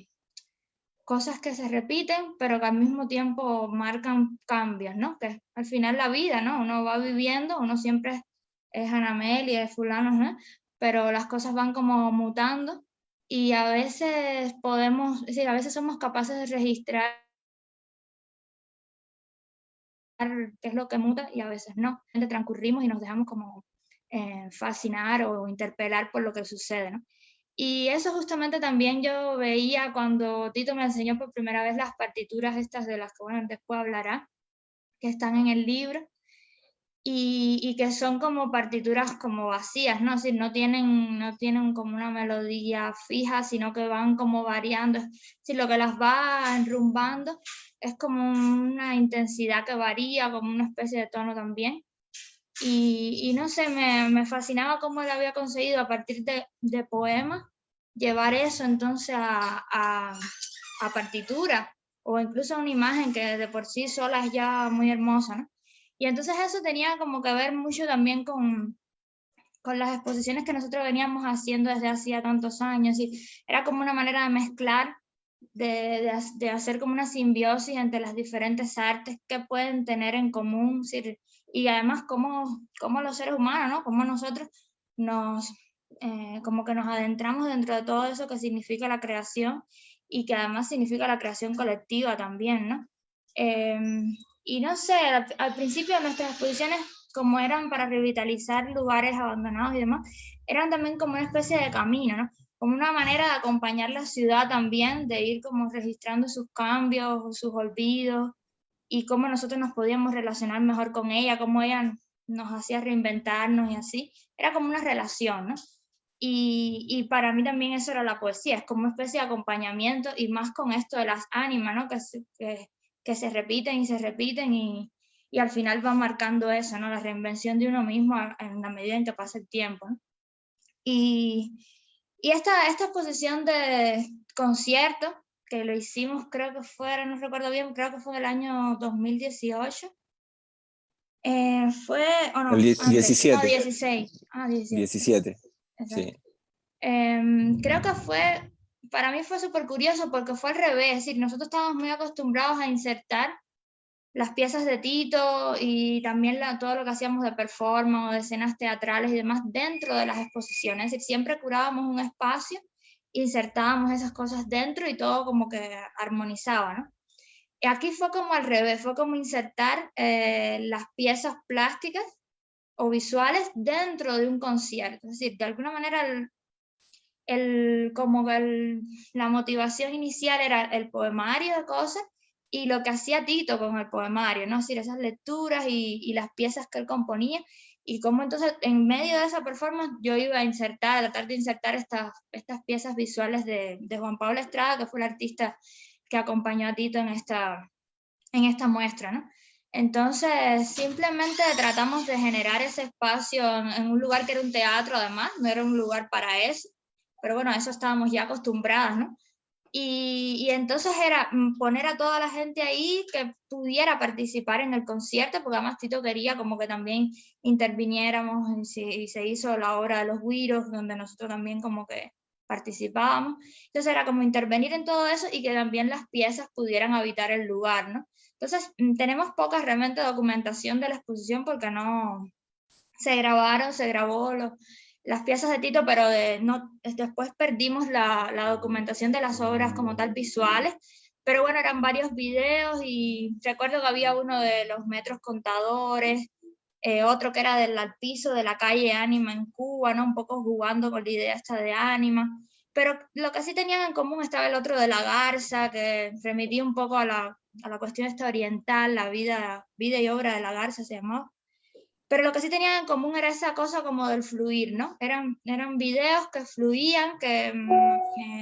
cosas que se repiten, pero que al mismo tiempo marcan cambios, ¿no? Que al final la vida, ¿no? Uno va viviendo, uno siempre es Anameli, es fulano, ¿no? Pero las cosas van como mutando y a veces podemos, es decir, a veces somos capaces de registrar qué es lo que muta y a veces no. Transcurrimos y nos dejamos como fascinar o interpelar por lo que sucede, ¿no? Y eso justamente también yo veía cuando Tito me enseñó por primera vez las partituras estas de las que, bueno, después hablará, que están en el libro. y que son como partituras como vacías, ¿no? Es decir, no tienen como una melodía fija, sino que van como variando. Es decir, lo que las va enrumbando es como una intensidad que varía, como una especie de tono también. Y no sé, me fascinaba cómo él había conseguido a partir de poemas llevar eso entonces a partitura, o incluso a una imagen que de por sí sola es ya muy hermosa, ¿no? Y entonces eso tenía como que ver mucho también con las exposiciones que nosotros veníamos haciendo desde hacía tantos años, y era como una manera de mezclar, de hacer como una simbiosis entre las diferentes artes que pueden tener en común, ¿sí? Y además cómo los seres humanos, ¿no? Cómo nosotros nos, como que nos adentramos dentro de todo eso que significa la creación, y que además significa la creación colectiva también, ¿no? Y no sé, al principio de nuestras exposiciones, como eran para revitalizar lugares abandonados y demás, eran también como una especie de camino, ¿no? Como una manera de acompañar la ciudad también, de ir como registrando sus cambios, sus olvidos, y cómo nosotros nos podíamos relacionar mejor con ella, cómo ella nos hacía reinventarnos y así. Era como una relación, ¿no? Y para mí también eso era la poesía, es como una especie de acompañamiento, y más con esto de las ánimas, ¿no? Que se repiten y al final van marcando eso, ¿no? La reinvención de uno mismo en la medida en que pasa el tiempo, ¿no? Y esta exposición de concierto, que lo hicimos, creo que fue, no recuerdo bien, creo que fue el año 2018, fue, o no, El antes, 17. no, 16, 17, exacto. sí. Creo que fue, para mí fue súper curioso porque fue al revés, es decir, nosotros estábamos muy acostumbrados a insertar las piezas de Tito y también todo lo que hacíamos de performance o de escenas teatrales y demás dentro de las exposiciones, es decir, siempre curábamos un espacio, insertábamos esas cosas dentro y todo como que armonizaba, ¿no? Y aquí fue como al revés, fue como insertar las piezas plásticas o visuales dentro de un concierto, es decir, de alguna manera la motivación inicial era el poemario de cosas, y lo que hacía Tito con el poemario, ¿no? Es decir, esas lecturas y las piezas que él componía, y cómo entonces en medio de esa performance yo iba a tratar de insertar estas piezas visuales de Juan Pablo Estrada, que fue el artista que acompañó a Tito en esta muestra, ¿no? Entonces, simplemente tratamos de generar ese espacio en un lugar que era un teatro, además, no era un lugar para eso, pero bueno, a eso estábamos ya acostumbradas, ¿no? Y entonces era poner a toda la gente ahí que pudiera participar en el concierto, porque además Tito quería como que también interviniéramos, y se hizo la obra de los güiros, donde nosotros también como que participábamos. Entonces era como intervenir en todo eso y que también las piezas pudieran habitar el lugar, ¿no? Entonces tenemos poca realmente documentación de la exposición porque no se grabó las piezas de Tito, pero después perdimos la documentación de las obras como tal visuales, pero bueno, eran varios videos, y recuerdo que había uno de los metros contadores, otro que era del al piso de la calle Ánima en Cuba, ¿no? Un poco jugando con la idea esta de Ánima, pero lo que sí tenían en común estaba el otro de la garza, que remitía un poco a la cuestión esta oriental, la vida y obra de la garza se llamó. Pero lo que sí tenían en común era esa cosa como del fluir, ¿no? Eran videos que fluían, que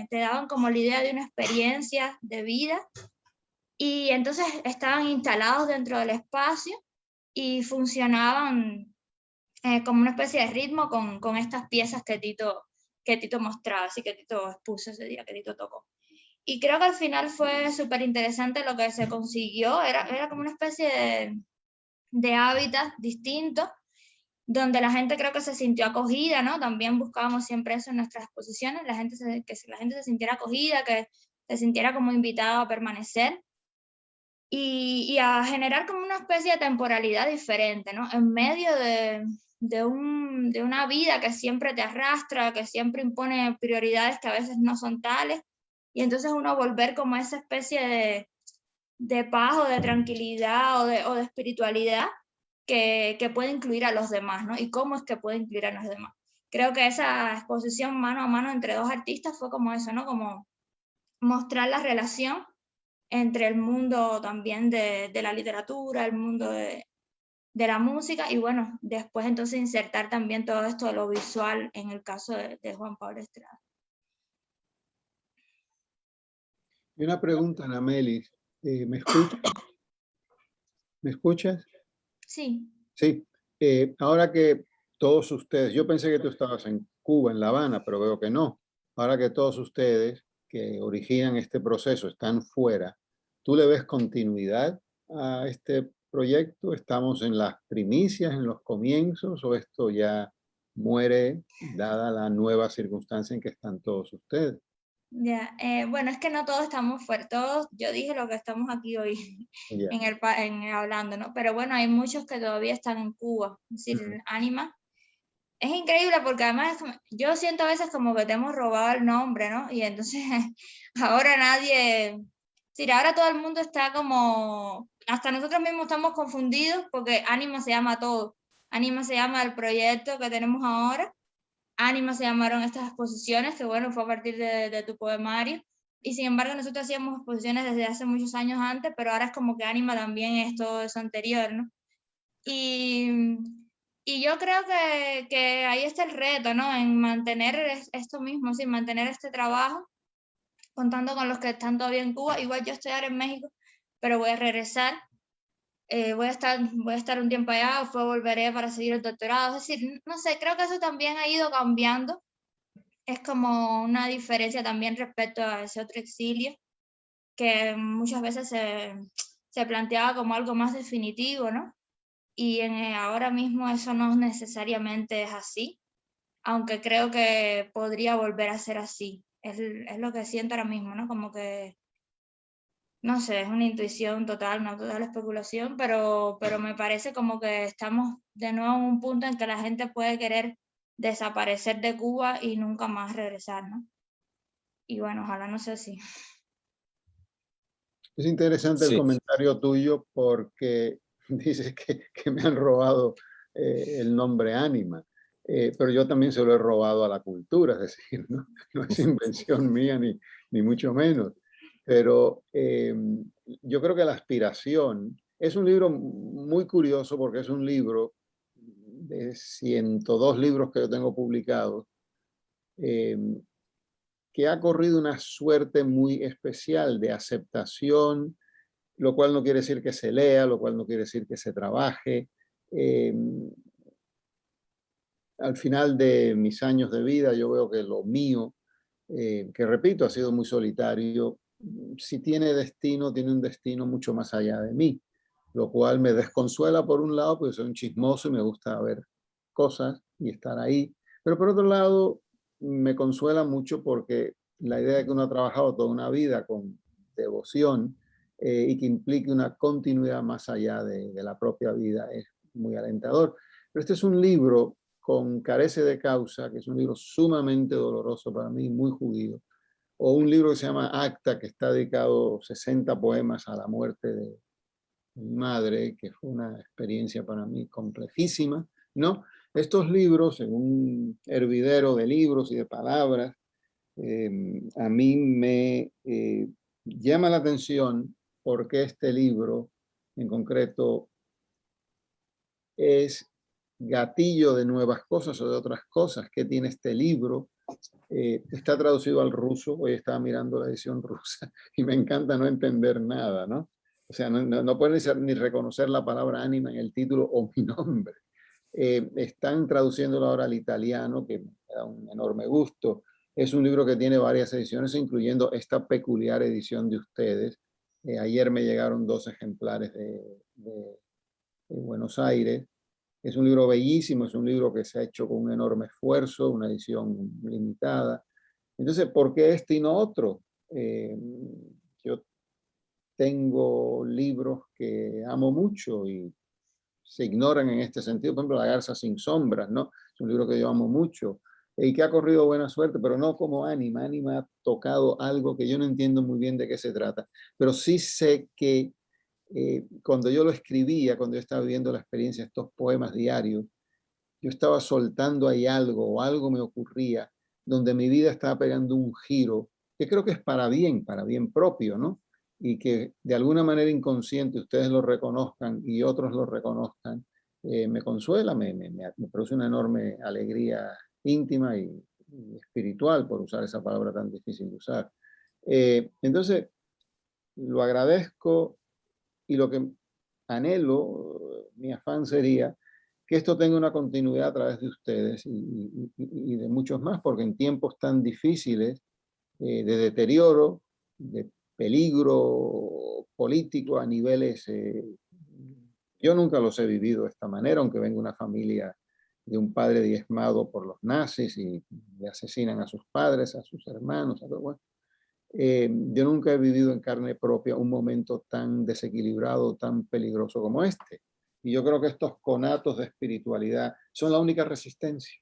te daban como la idea de una experiencia de vida, y entonces estaban instalados dentro del espacio y funcionaban como una especie de ritmo con estas piezas que Tito mostraba, así que Tito expuso ese día, que Tito tocó. Y creo que al final fue súper interesante lo que se consiguió, era como una especie de hábitat distinto, donde la gente creo que se sintió acogida, ¿no? También buscábamos siempre eso en nuestras exposiciones, que la gente se sintiera acogida, que se sintiera como invitada a permanecer, y a generar como una especie de temporalidad diferente, ¿no? En medio de una vida que siempre te arrastra, que siempre impone prioridades que a veces no son tales, y entonces uno volver como esa especie de paz o de tranquilidad o de espiritualidad que puede incluir a los demás, ¿no? Y cómo es que puede incluir a los demás. Creo que esa exposición mano a mano entre dos artistas fue como eso, ¿no? Como mostrar la relación entre el mundo también de la literatura, el mundo de de la música, y bueno, después entonces insertar también todo esto de lo visual en el caso de Juan Pablo Estrada. Y una pregunta, Anamelis. ¿Me escuchas? ¿Me escuchas? Sí. Sí. Ahora que todos ustedes, yo pensé que tú estabas en Cuba, en La Habana, pero veo que no. Ahora que todos ustedes que originan este proceso están fuera, ¿tú le ves continuidad a este proyecto? ¿Estamos en las primicias, en los comienzos, o esto ya muere dada la nueva circunstancia en que están todos ustedes? Ya, bueno, es que no todos estamos fuertes, todos, yo dije lo que estamos aquí hoy Ya. hablando, ¿no? Pero bueno, hay muchos que todavía están en Cuba, es decir, Ánima. Es increíble porque además yo siento a veces como que te hemos robado el nombre, ¿no? Y entonces ahora nadie, sí, ahora todo el mundo está como, hasta nosotros mismos estamos confundidos porque Ánima se llama todo. Ánima se llama el proyecto que tenemos ahora. Ánima se llamaron estas exposiciones, que bueno, fue a partir de tu poemario. Y sin embargo, nosotros hacíamos exposiciones desde hace muchos años antes, pero ahora es como que Ánima también es todo eso anterior, ¿no? Y yo creo que ahí está el reto, ¿no? En mantener esto mismo, sí, mantener este trabajo, contando con los que están todavía en Cuba. Igual yo estoy ahora en México, pero voy a regresar. Voy a estar un tiempo allá, después volveré para seguir el doctorado. Es decir, no sé, creo que eso también ha ido cambiando. Es como una diferencia también respecto a ese otro exilio, que muchas veces se planteaba como algo más definitivo, ¿no? Y ahora mismo eso no necesariamente es así, aunque creo que podría volver a ser así. Es lo que siento ahora mismo, ¿no? Como que, no sé, es una intuición total, una total especulación, pero me parece como que estamos de nuevo en un punto en que la gente puede querer desaparecer de Cuba y nunca más regresar, ¿no? Y bueno, ojalá no sea así. Es interesante el Sí. comentario tuyo porque dices que me han robado el nombre Ánima, pero yo también se lo he robado a la cultura, es decir, no es invención mía ni mucho menos. Pero yo creo que la aspiración es un libro muy curioso porque es un libro de 102 libros que yo tengo publicados, que ha corrido una suerte muy especial de aceptación, lo cual no quiere decir que se lea, lo cual no quiere decir que se trabaje. Al final de mis años de vida, yo veo que lo mío, que repito, ha sido muy solitario, si tiene destino, tiene un destino mucho más allá de mí, lo cual me desconsuela por un lado, porque soy un chismoso y me gusta ver cosas y estar ahí, pero por otro lado, me consuela mucho porque la idea de que uno ha trabajado toda una vida con devoción y que implique una continuidad más allá de la propia vida es muy alentador. Pero este es un libro con Carece de Causa, que es un libro sumamente doloroso para mí, muy judío, o un libro que se llama Acta, que está dedicado 60 poemas a la muerte de mi madre, que fue una experiencia para mí complejísima, ¿no? Estos libros, en un hervidero de libros y de palabras, a mí me llama la atención porque este libro en concreto es gatillo de nuevas cosas o de otras cosas que tiene este libro. Está traducido al ruso, hoy estaba mirando la edición rusa y me encanta no entender nada, ¿no? O sea, no pueden ni reconocer la palabra ánima en el título o mi nombre. Están traduciéndolo ahora al italiano, que me da un enorme gusto. Es un libro que tiene varias ediciones, incluyendo esta peculiar edición de ustedes. Ayer me llegaron 2 ejemplares de Buenos Aires. Es un libro bellísimo, es un libro que se ha hecho con un enorme esfuerzo, una edición limitada. Entonces, ¿por qué este y no otro? Yo tengo libros que amo mucho y se ignoran en este sentido. Por ejemplo, La Garza sin sombras, ¿no? Es un libro que yo amo mucho y que ha corrido buena suerte, pero no como Ánima. Ánima ha tocado algo que yo no entiendo muy bien de qué se trata, pero sí sé que cuando yo lo escribía, cuando yo estaba viviendo la experiencia, estos poemas diarios, yo estaba soltando ahí algo o algo me ocurría donde mi vida estaba pegando un giro que creo que es para bien propio, ¿no? Y que de alguna manera inconsciente ustedes lo reconozcan y otros lo reconozcan, me consuela, me produce una enorme alegría íntima y espiritual, por usar esa palabra tan difícil de usar. Entonces, lo agradezco y lo que anhelo, mi afán sería que esto tenga una continuidad a través de ustedes y de muchos más, porque en tiempos tan difíciles de deterioro, de peligro político a niveles, yo nunca los he vivido de esta manera, aunque vengo de una familia de un padre diezmado por los nazis y le asesinan a sus padres, a sus hermanos, a todo, bueno. Yo nunca he vivido en carne propia un momento tan desequilibrado, tan peligroso como este. Y yo creo que estos conatos de espiritualidad son la única resistencia.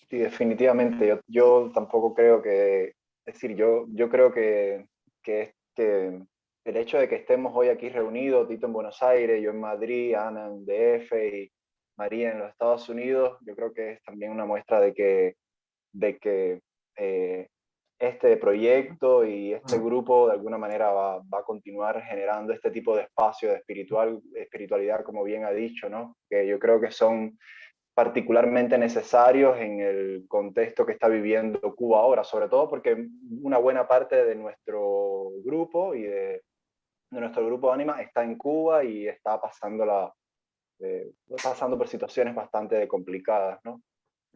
Sí, definitivamente. Yo tampoco creo que, es decir, yo creo que el hecho de que estemos hoy aquí reunidos, Tito en Buenos Aires, yo en Madrid, Ana en DF y María en los Estados Unidos, yo creo que es también una muestra de que este proyecto y este grupo de alguna manera va a continuar generando este tipo de espacio de espiritualidad, como bien ha dicho, ¿no? Que yo creo que son particularmente necesarios en el contexto que está viviendo Cuba ahora, sobre todo porque una buena parte de nuestro grupo y de nuestro grupo de Ánima está en Cuba y está pasando por situaciones bastante complicadas, ¿no?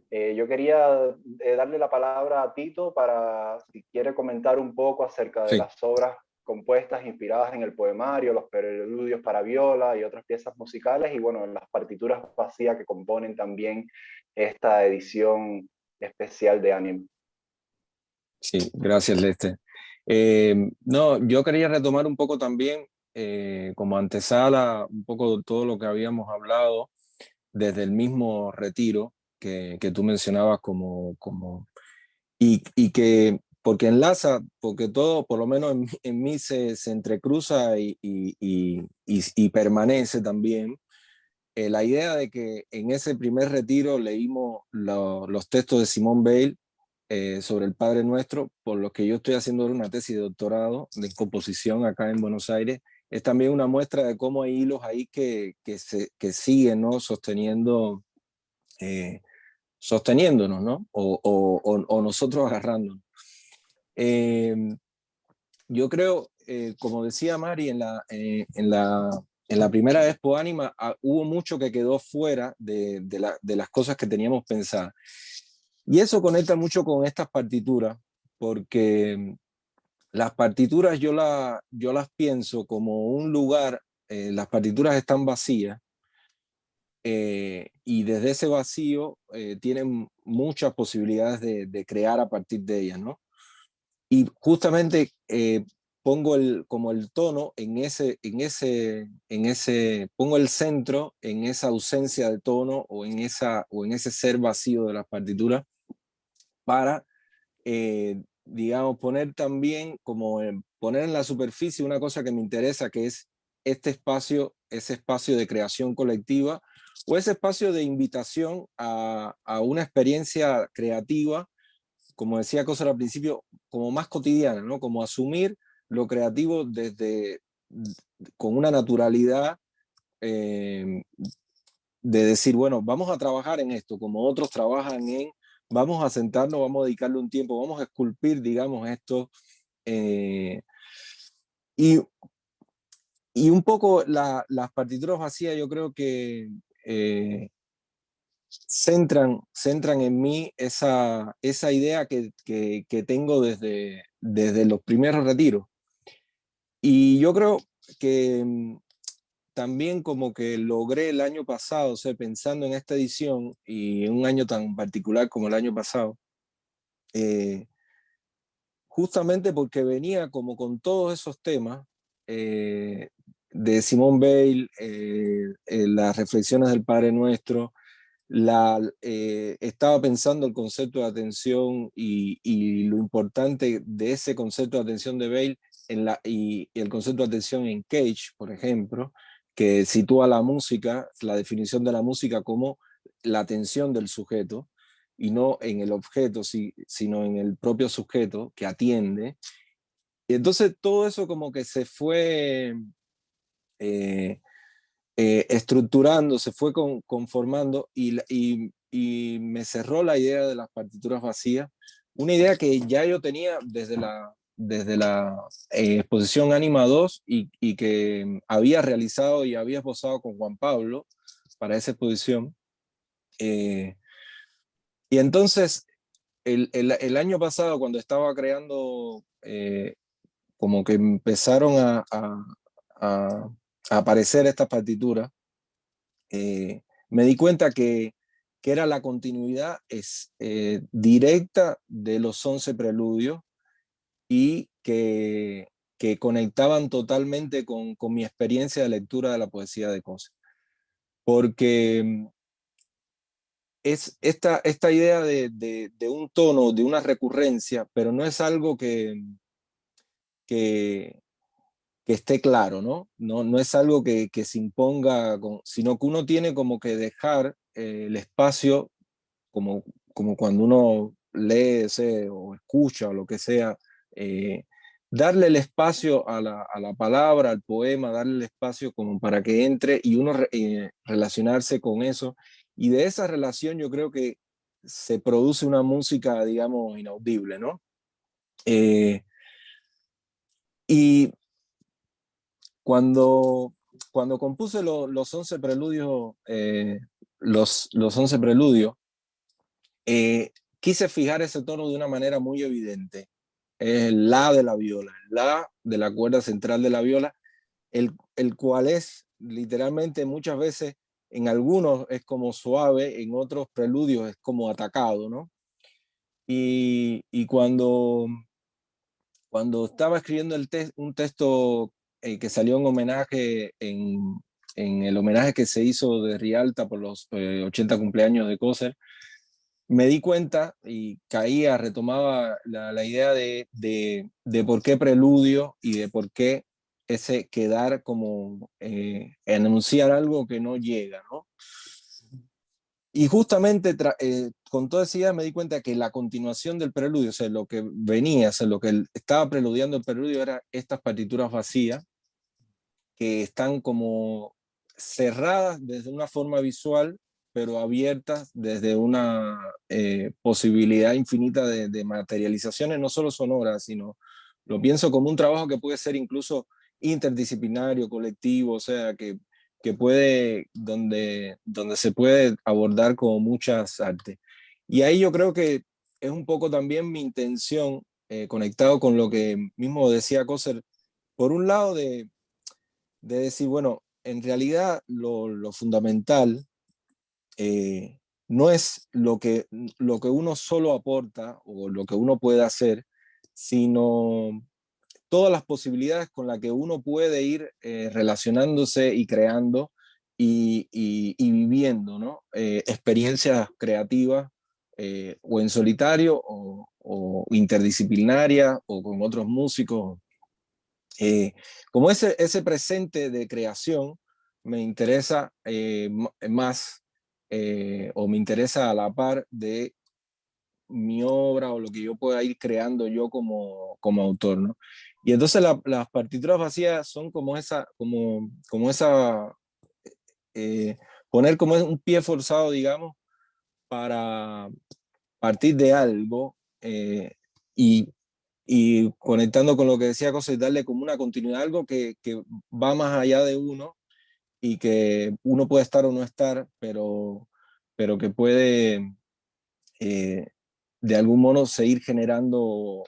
Yo quería darle la palabra a Tito para, si quiere comentar un poco acerca de Sí. las obras compuestas inspiradas en el poemario, los preludios para viola y otras piezas musicales, y bueno, las partituras vacías que componen también esta edición especial de Anime. Sí, gracias, Lester. No, yo quería retomar un poco también, como antesala, un poco todo lo que habíamos hablado desde el mismo retiro que tú mencionabas y que, porque enlaza, porque todo, por lo menos en mí se entrecruza y permanece también. La idea de que en ese primer retiro leímos los textos de Simone Weil sobre el Padre Nuestro, por lo que yo estoy haciendo una tesis de doctorado de composición acá en Buenos Aires, es también una muestra de cómo hay hilos ahí que siguen, ¿no? Sosteniéndonos, ¿no? O nosotros agarrándonos. Yo creo, como decía Mari, en la primera Expo Ánima hubo mucho que quedó fuera de las cosas que teníamos pensadas. Y eso conecta mucho con estas partituras, porque las partituras yo las pienso como un lugar, las partituras están vacías, y desde ese vacío tienen muchas posibilidades de crear a partir de ellas, ¿no? Y justamente pongo como el tono pongo el centro en esa ausencia de tono o en ese ser vacío de las partituras para, digamos, poner también poner en la superficie una cosa que me interesa, que es ese espacio de creación colectiva o ese espacio de invitación a una experiencia creativa, como decía Cosa al principio, como más cotidiana, ¿no? Como asumir lo creativo con una naturalidad, de decir, bueno, vamos a trabajar en esto, como otros trabajan vamos a sentarnos, vamos a dedicarle un tiempo, vamos a esculpir, digamos, esto. Y, y un poco las partituras vacías yo creo que centran en mí esa idea que tengo desde los primeros retiros. Y yo creo que también como que logré el año pasado, o sea, pensando en esta edición y en un año tan particular como el año pasado, justamente porque venía como con todos esos temas de Simone Weil, las reflexiones del Padre Nuestro, estaba pensando el concepto de atención y lo importante de ese concepto de atención de Weil y el concepto de atención en Cage, por ejemplo, que sitúa la música, la definición de la música como la atención del sujeto y no en el objeto, sino en el propio sujeto que atiende. Y entonces todo eso como que se fue estructurando, se fue conformando y me cerró la idea de las partituras vacías, una idea que ya yo tenía desde la exposición Ánima 2 y que había realizado y había esbozado con Juan Pablo para esa exposición. Y entonces, el año pasado, cuando estaba creando, como que empezaron a aparecer estas partituras, me di cuenta que era la continuidad directa de los 11 preludios y que conectaban totalmente con mi experiencia de lectura de la poesía de Coser. Porque es esta idea de un tono, de una recurrencia, pero no es algo que, que esté claro, ¿no? No es algo que se imponga, sino que uno tiene como que dejar el espacio, como cuando uno lee o escucha o lo que sea, darle el espacio a la palabra, al poema, darle el espacio como para que entre y uno relacionarse con eso. Y de esa relación yo creo que se produce una música, digamos, inaudible, ¿no? Y cuando compuse los 11 preludios, los 11 preludios, quise fijar ese tono de una manera muy evidente. Es el la de la viola, el la de la cuerda central de la viola, el cual es literalmente muchas veces, en algunos es como suave, en otros preludios es como atacado, ¿no? Y cuando estaba escribiendo un texto que salió en homenaje, en el homenaje que se hizo de Rialta por los 80 cumpleaños de Coser, me di cuenta y retomaba la idea de por qué preludio y de por qué ese quedar como enunciar algo que no llega, ¿no? Y justamente con toda esa idea me di cuenta que la continuación del preludio, o sea, lo que venía, o sea, lo que estaba preludiando el preludio era estas partituras vacías que están como cerradas desde una forma visual, pero abiertas desde una posibilidad infinita de materializaciones, no solo sonoras, sino lo pienso como un trabajo que puede ser incluso interdisciplinario, colectivo, o sea, que puede, donde se puede abordar como muchas artes. Y ahí yo creo que es un poco también mi intención, conectado con lo que mismo decía Coser, por un lado de decir, bueno, en realidad lo fundamental no es lo que uno solo aporta o lo que uno puede hacer, sino todas las posibilidades con las que uno puede ir relacionándose y creando y viviendo, ¿no? Experiencias creativas o en solitario o interdisciplinaria o con otros músicos. Como ese presente de creación me interesa más o me interesa a la par de mi obra o lo que yo pueda ir creando yo como autor, ¿no? Y entonces las partituras vacías son como esa eh, poner como un pie forzado, digamos, para partir de algo y, y conectando con lo que decía José, darle como una continuidad, algo que va más allá de uno y que uno puede estar o no estar, pero que puede eh, de algún modo seguir generando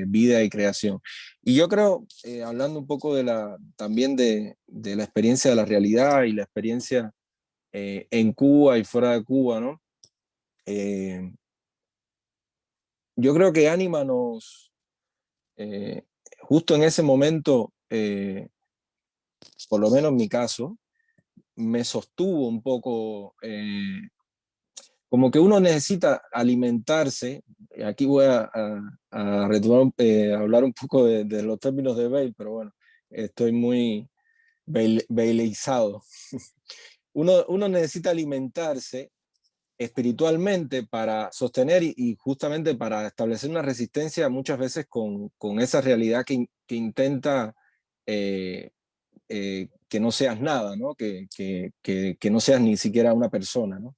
vida y creación. Y yo creo, hablando un poco también de la experiencia de la realidad y la experiencia en Cuba y fuera de Cuba, ¿no? Yo creo que Ánima justo en ese momento, por lo menos en mi caso, me sostuvo un poco, como que uno necesita alimentarse. Aquí voy a retomar, hablar un poco de los términos de Bale, pero bueno, estoy muy baileizado. Uno necesita alimentarse espiritualmente para sostener y justamente para establecer una resistencia muchas veces con esa realidad que intenta no seas nada, ¿no? Que no seas ni siquiera una persona, ¿no?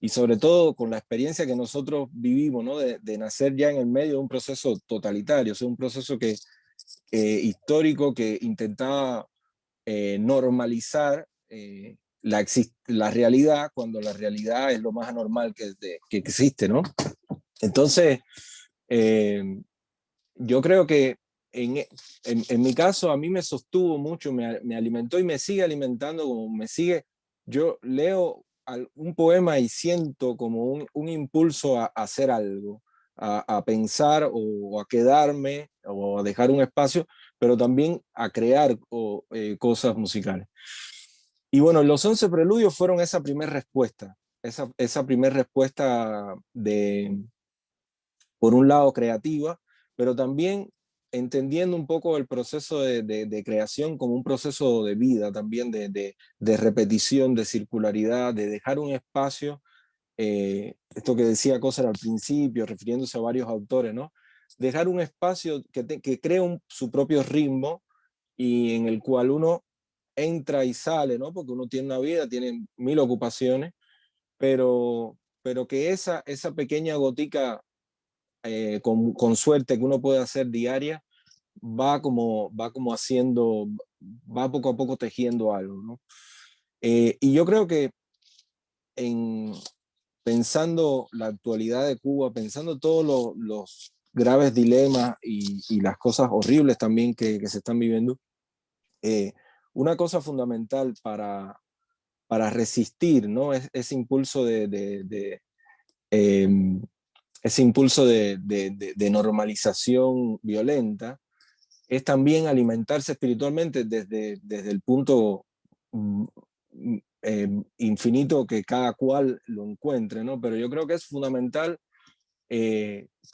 Y sobre todo con la experiencia que nosotros vivimos, ¿no? De nacer ya en el medio de un proceso totalitario, o sea, un proceso histórico que intentaba normalizar la realidad, cuando la realidad es lo más anormal que existe, ¿no? Entonces, yo creo que en mi caso a mí me sostuvo mucho, me alimentó y me sigue alimentando, como me sigue. Yo leo un poema y siento como un impulso a hacer algo, a pensar o a quedarme o a dejar un espacio, pero también a crear cosas musicales. Y bueno, los 11 preludios fueron esa primera respuesta, esa primera respuesta por un lado creativa, pero también entendiendo un poco el proceso de creación como un proceso de vida, también de repetición, de circularidad, de dejar un espacio, esto que decía Coser al principio, refiriéndose a varios autores, ¿no? Dejar un espacio que cree su propio ritmo y en el cual uno entra y sale, ¿no? Porque uno tiene una vida, tiene 1000 ocupaciones, pero que esa pequeña gotica con suerte que uno puede hacer diaria, va como haciendo, va poco a poco tejiendo algo, ¿no? Y yo creo que pensando la actualidad de Cuba, pensando todos los graves dilemas y las cosas horribles también que se están viviendo, una cosa fundamental para resistir, ¿no? Ese impulso ese impulso de normalización violenta, es también alimentarse espiritualmente desde el punto infinito que cada cual lo encuentre, ¿no? Pero yo creo que es fundamental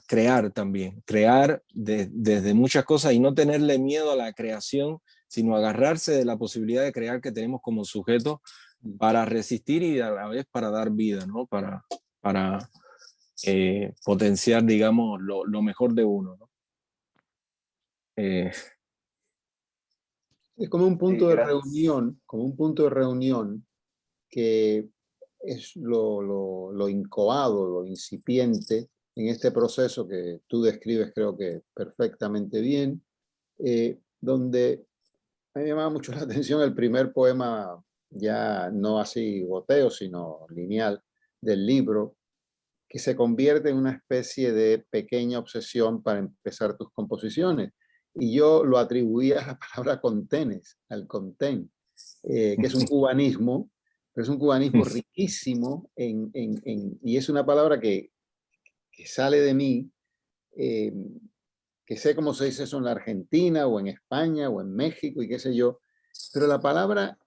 crear también, crear desde muchas cosas y no tenerle miedo a la creación, sino agarrarse de la posibilidad de crear que tenemos como sujetos para resistir y a la vez para dar vida, ¿no? Para potenciar, digamos, lo mejor de uno, ¿no? Es como un punto Sí, de gracias. reunión, como un punto de reunión que es lo incoado, lo incipiente en este proceso que tú describes, creo que perfectamente bien, donde a mí me llamaba mucho la atención el primer poema, ya no así goteo, sino lineal, del libro, que se convierte en una especie de pequeña obsesión para empezar tus composiciones. Y yo lo atribuía a la palabra contenes, al contén, que es un cubanismo, pero es un cubanismo riquísimo y es una palabra que sale de mí, eh, que sé cómo se dice eso en la Argentina o en España o en México y qué sé yo, pero la palabra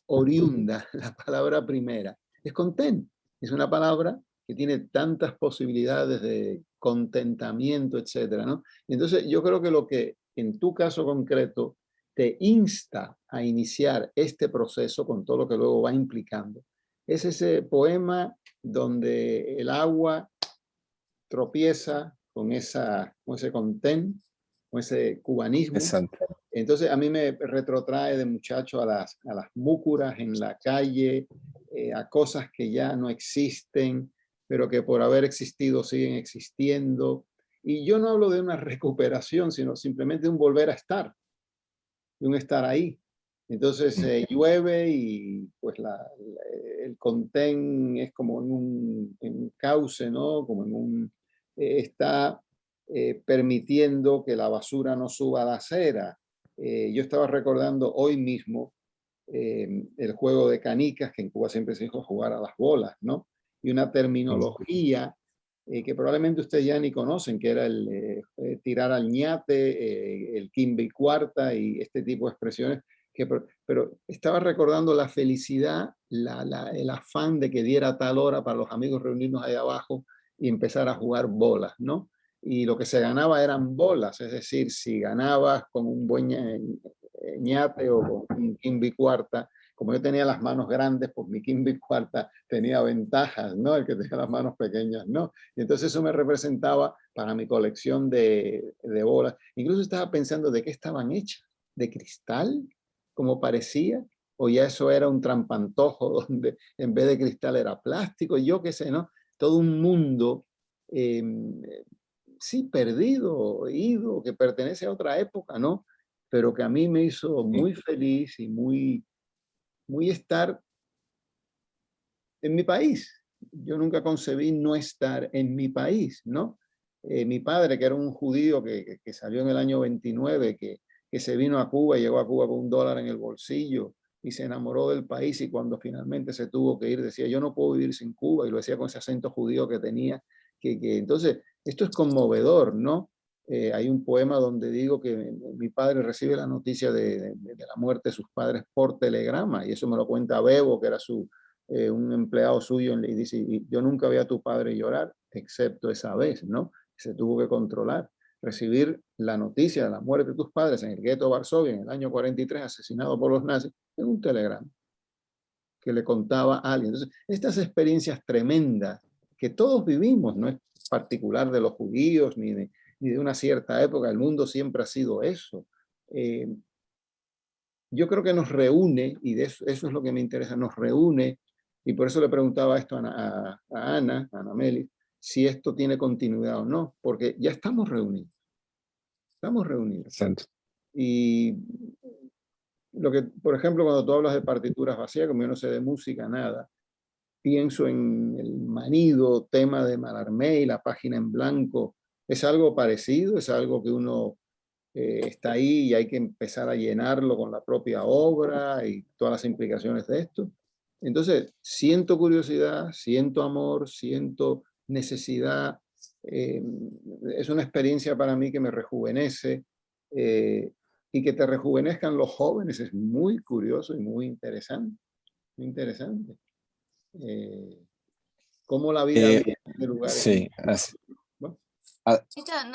oriunda, la palabra primera, es content. Es una palabra que tiene tantas posibilidades de contentamiento, etcétera, ¿no? Y entonces yo creo que lo que en tu caso concreto te insta a iniciar este proceso con todo lo que luego va implicando, es ese poema donde el agua tropieza con ese contén, con ese cubanismo. Exacto. Entonces a mí me retrotrae de muchacho a las múcuras en la calle, a cosas que ya no existen, pero que por haber existido siguen existiendo. Y yo no hablo de una recuperación, sino simplemente de un volver a estar, de un estar ahí. Entonces llueve y pues el contén es como en un cauce, ¿no? Como en un... está permitiendo que la basura no suba a la acera. Yo estaba recordando hoy mismo el juego de canicas, que en Cuba siempre se dijo jugar a las bolas, ¿no? Y una terminología que probablemente ustedes ya ni conocen, que era el tirar al ñate, el quimbe y cuarta y este tipo de expresiones, pero estaba recordando la felicidad, el afán de que diera tal hora para los amigos reunirnos ahí abajo y empezar a jugar bolas, ¿no? Y lo que se ganaba eran bolas, es decir, si ganabas con un buen ñate o con un quimbe y cuarta, como yo tenía las manos grandes, pues mi quimbe y cuarta tenía ventajas, ¿no? El que tenía las manos pequeñas, ¿no? Y entonces eso me representaba para mi colección de bolas. Incluso estaba pensando de qué estaban hechas, de cristal, como parecía, o ya eso era un trampantojo donde en vez de cristal era plástico, yo qué sé, ¿no? Todo un mundo, sí, perdido, ido, que pertenece a otra época, ¿no? Pero que a mí me hizo muy feliz y muy estar en mi país. Yo nunca concebí no estar en mi país, ¿no? Mi padre, que era un judío que salió en el año 29, que se vino a Cuba y llegó a Cuba con $1 en el bolsillo y se enamoró del país, y cuando finalmente se tuvo que ir decía, yo no puedo vivir sin Cuba, y lo decía con ese acento judío que tenía, entonces esto es conmovedor, ¿no? Hay un poema donde digo que mi padre recibe la noticia de la muerte de sus padres por telegrama, y eso me lo cuenta Bebo, que era un empleado suyo, y dice, y yo nunca vi a tu padre llorar, excepto esa vez, ¿no? Se tuvo que controlar. Recibir la noticia de la muerte de tus padres en el gueto de Varsovia en el año 43, asesinado por los nazis, en un telegrama que le contaba a alguien. Entonces, estas experiencias tremendas que todos vivimos, no es particular de los judíos ni de una cierta época, el mundo siempre ha sido eso. Yo creo que nos reúne, y eso es lo que me interesa, nos reúne, y por eso le preguntaba esto a Ana Meli, si esto tiene continuidad o no, porque ya estamos reunidos. Estamos reunidos. Exacto. Y lo que, por ejemplo, cuando tú hablas de partituras vacías, como yo no sé de música, nada, pienso en el manido tema de Mallarmé, la página en blanco. ¿Es algo parecido? ¿Es algo que uno está ahí y hay que empezar a llenarlo con la propia obra y todas las implicaciones de esto? Entonces, siento curiosidad, siento amor, siento necesidad. Es una experiencia para mí que me rejuvenece, y que te rejuvenezcan los jóvenes es muy curioso y muy interesante. Muy interesante. Cómo la vida viene de lugares. Sí, así. Bueno. No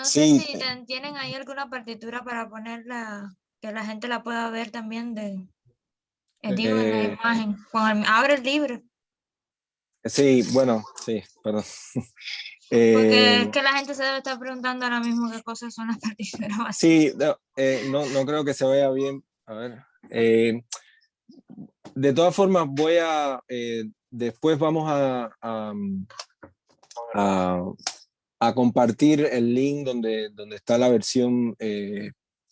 Sí. sé si tienen ahí alguna partitura para ponerla, que la gente la pueda ver también digo, en la imagen. Abre el libro. Sí, bueno, sí, perdón. Porque es que la gente se debe estar preguntando ahora mismo qué cosas son las partituras vacías. Sí, no creo que se vea bien. A ver. De todas formas, después vamos a compartir el link donde está la versión,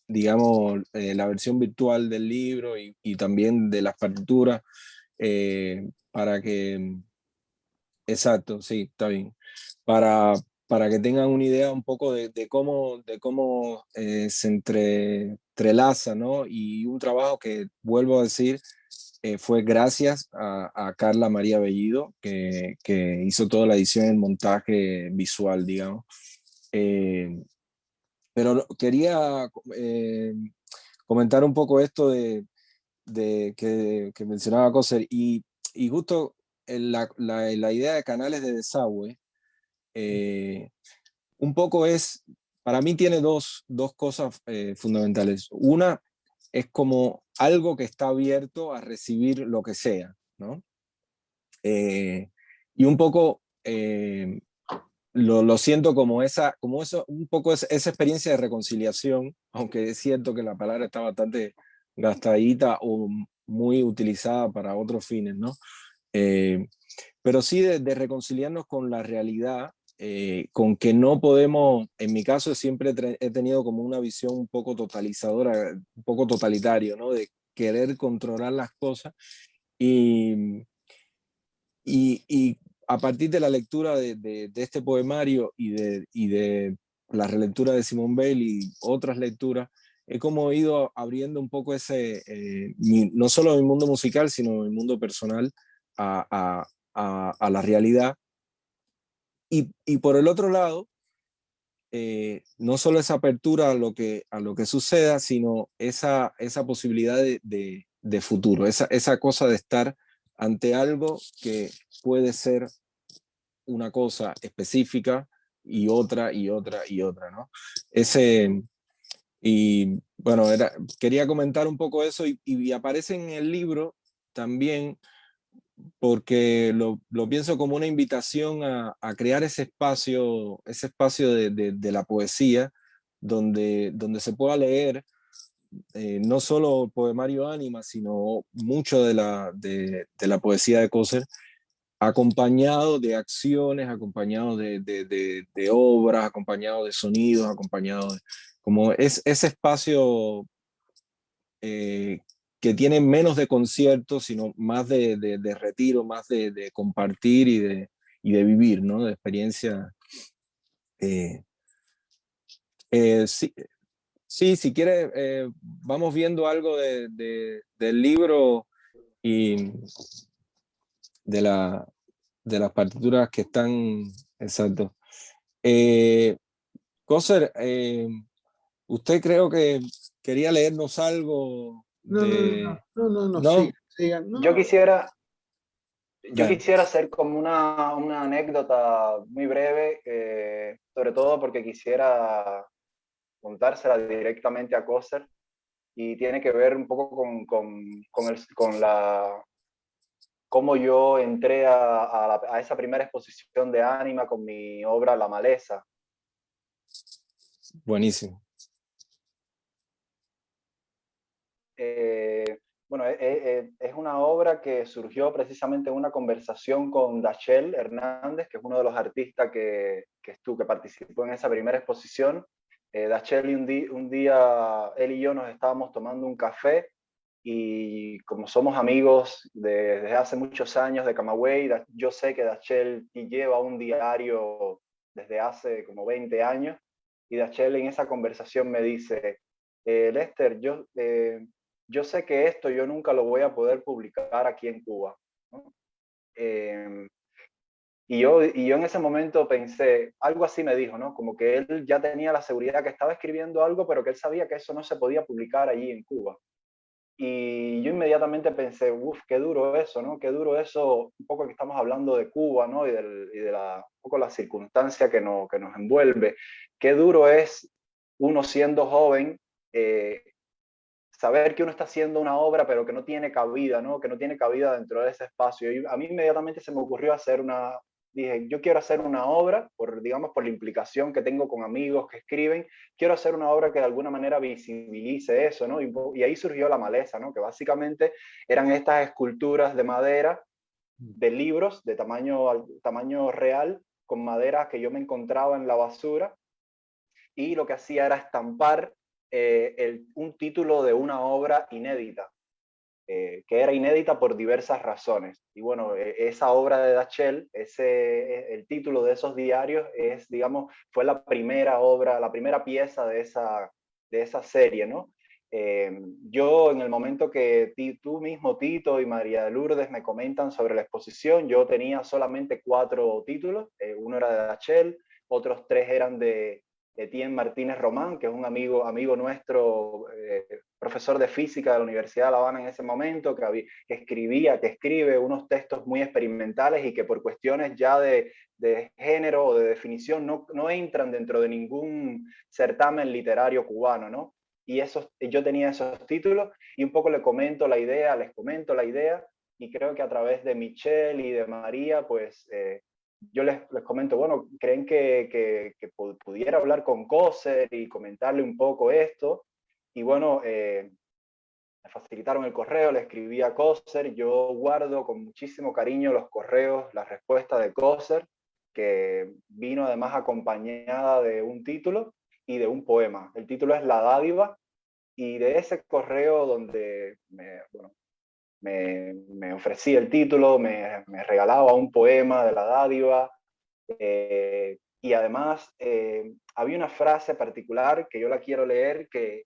digamos, la versión virtual del libro y también de las partituras, para que, exacto, sí, está bien, para que tengan una idea un poco de cómo se entrelaza, ¿no? Y un trabajo que, vuelvo a decir, fue gracias a Carla María Bellido, que hizo toda la edición y el montaje visual, digamos. Pero quería comentar un poco esto de que mencionaba Coser, y justo la idea de canales de desagüe, un poco para mí tiene dos cosas fundamentales. Una es como algo que está abierto a recibir lo que sea, ¿no? Y un poco lo siento como eso, un poco esa experiencia de reconciliación, aunque es cierto que la palabra está bastante gastadita o muy utilizada para otros fines, ¿no? Pero sí de reconciliarnos con la realidad, con que no podemos, en mi caso siempre he tenido como una visión un poco totalizadora, un poco totalitario, ¿no? De querer controlar las cosas, y a partir de la lectura de este poemario y de la relectura de Simone Weil y otras lecturas, he como ido abriendo un poco no solo mi mundo musical, sino mi mundo personal a la realidad. Y por el otro lado, no solo esa apertura a lo que suceda, sino esa posibilidad de futuro, esa cosa de estar ante algo que puede ser una cosa específica y otra y otra y otra, ¿no? Y bueno, quería comentar un poco eso, y aparece en el libro también porque lo pienso como una invitación a crear ese espacio de la poesía donde se pueda leer no solo poemario Ánima, sino mucho de la poesía de Coser, acompañado de acciones, acompañado de obras, acompañado de sonidos, acompañado de, como es ese espacio que tiene menos de conciertos, sino más de retiro, más de compartir y de vivir, ¿no? De experiencia. Sí, sí, si quieres, vamos viendo algo del libro y de las partituras que están, exacto. Coser, usted creo que quería leernos algo de... No, ¿No? sigan. Yo quisiera, yo Dale. quisiera hacer como una anécdota muy breve, sobre todo porque quisiera contársela directamente a Coser y tiene que ver un poco con cómo yo entré a esa primera exposición de Ánima con mi obra La Maleza. Buenísimo. Bueno, es una obra que surgió precisamente en una conversación con Dachel Hernández, que es uno de los artistas que participó en esa primera exposición. Dachel y un día él y yo nos estábamos tomando un café y como somos amigos desde hace muchos años de Camagüey, yo sé que Dachel lleva un diario desde hace como 20 años y Dachel en esa conversación me dice, Lester, yo sé que esto yo nunca lo voy a poder publicar aquí en Cuba, ¿no? Y yo en ese momento pensé, algo así me dijo, ¿no? Como que él ya tenía la seguridad que estaba escribiendo algo, pero que él sabía que eso no se podía publicar allí en Cuba. Y yo inmediatamente pensé, uff, qué duro eso, ¿no? Qué duro eso, un poco que estamos hablando de Cuba, ¿no? Un poco la circunstancia que nos envuelve. Qué duro es uno siendo joven, saber que uno está haciendo una obra, pero que no tiene cabida, ¿no? Que no tiene cabida dentro de ese espacio. Y a mí inmediatamente se me ocurrió dije, yo quiero hacer una obra, digamos, por la implicación que tengo con amigos que escriben, quiero hacer una obra que de alguna manera visibilice eso, ¿no? Y ahí surgió La Maleza, ¿no? Que básicamente eran estas esculturas de madera, de libros de tamaño real, con madera que yo me encontraba en la basura, y lo que hacía era estampar un título de una obra inédita, que era inédita por diversas razones. Y bueno, esa obra de Dachel, el título de esos diarios digamos, fue la primera obra, la primera pieza de esa serie, ¿no? Yo en el momento que tú mismo, Tito y María de Lourdes me comentan sobre la exposición, yo tenía solamente 4 títulos, uno era de Dachel, otros 3 eran de Etienne Martínez Román, que es un amigo nuestro, profesor de física de la Universidad de La Habana en ese momento, que escribe unos textos muy experimentales y que por cuestiones ya de género o de definición no entran dentro de ningún certamen literario cubano, ¿no? Y yo tenía esos títulos y un poco les comento la idea, y creo que a través de Michelle y de María, pues yo les comento, bueno, ¿creen que pudiera hablar con Coser y comentarle un poco esto? Y bueno, me facilitaron el correo, le escribí a Coser, yo guardo con muchísimo cariño los correos, la respuesta de Coser, que vino además acompañada de un título y de un poema. El título es La Dádiva, y de ese correo donde me ofrecía el título, me regalaba un poema de La Dádiva, y además había una frase particular que yo la quiero leer, que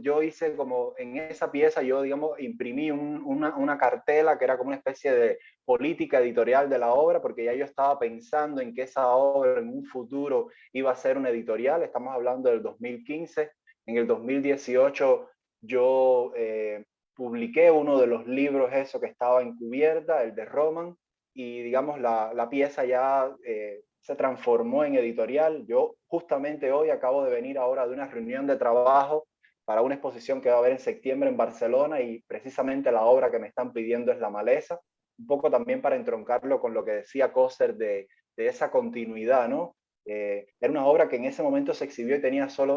yo hice como en esa pieza, yo digamos imprimí una cartela que era como una especie de política editorial de la obra, porque ya yo estaba pensando en que esa obra en un futuro iba a ser una editorial, estamos hablando del 2015, en el 2018 yo publiqué uno de los libros eso que estaba en cubierta, el de Roman, y digamos la pieza ya se transformó en editorial. Yo justamente hoy acabo de venir ahora de una reunión de trabajo para una exposición que va a haber en septiembre en Barcelona, y precisamente la obra que me están pidiendo es La Maleza, un poco también para entroncarlo con lo que decía Coser de esa continuidad, ¿no? Era una obra que en ese momento se exhibió y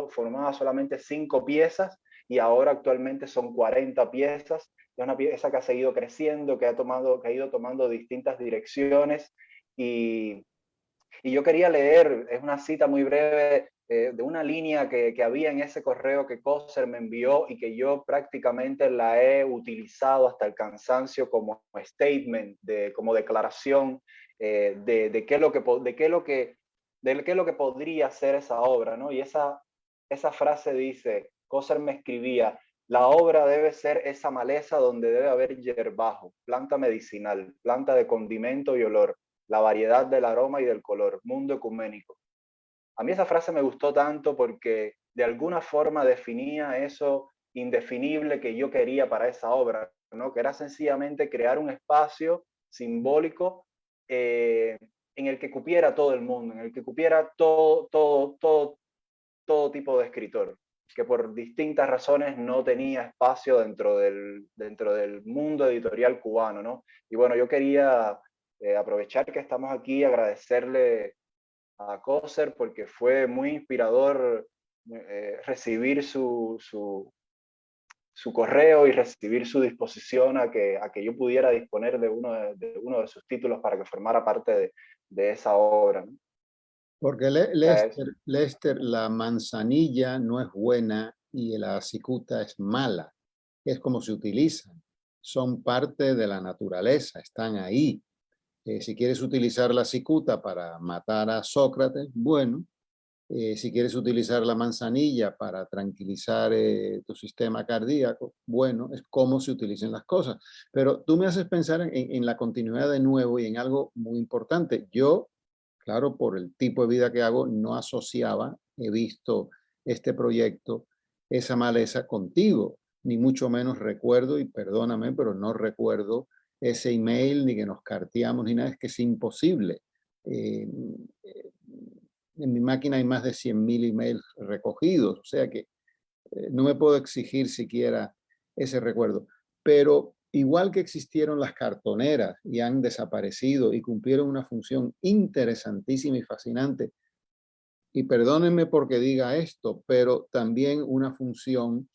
formaba solamente 5 piezas, y ahora actualmente son 40 piezas. Es una pieza que ha seguido creciendo, que ha ido tomando distintas direcciones, y yo quería leer, es una cita muy breve de una línea que había en ese correo que Coser me envió y que yo prácticamente la he utilizado hasta el cansancio como statement, como declaración de qué es lo que podría ser esa obra, ¿no? Y esa frase dice, Coser me escribía: la obra debe ser esa maleza donde debe haber hierbajo, planta medicinal, planta de condimento y olor, la variedad del aroma y del color, mundo ecuménico. A mí esa frase me gustó tanto porque de alguna forma definía eso indefinible que yo quería para esa obra, ¿no? Que era sencillamente crear un espacio simbólico en el que cupiera todo el mundo, en el que cupiera todo tipo de escritor, que por distintas razones no tenía espacio dentro del mundo editorial cubano, ¿no? Y bueno, yo quería aprovechar que estamos aquí y agradecerle a Coser porque fue muy inspirador recibir su correo y recibir su disposición a que yo pudiera disponer de uno de sus títulos para que formara parte de esa obra, ¿no? Porque Lester, la manzanilla no es buena y la cicuta es mala. Es como se utilizan. Son parte de la naturaleza, están ahí. Si quieres utilizar la cicuta para matar a Sócrates, bueno. Si quieres utilizar la manzanilla para tranquilizar tu sistema cardíaco, bueno, es como se utilicen las cosas. Pero tú me haces pensar en la continuidad de nuevo y en algo muy importante. Yo, claro, por el tipo de vida que hago, no asociaba, he visto este proyecto, esa maleza contigo, ni mucho menos recuerdo, y perdóname, pero no recuerdo ese email, ni que nos carteamos, ni nada, es que es imposible. En mi máquina hay más de 100.000 emails recogidos, o sea que no me puedo exigir siquiera ese recuerdo. Pero igual que existieron las cartoneras y han desaparecido y cumplieron una función interesantísima y fascinante, y perdónenme porque diga esto, pero también una función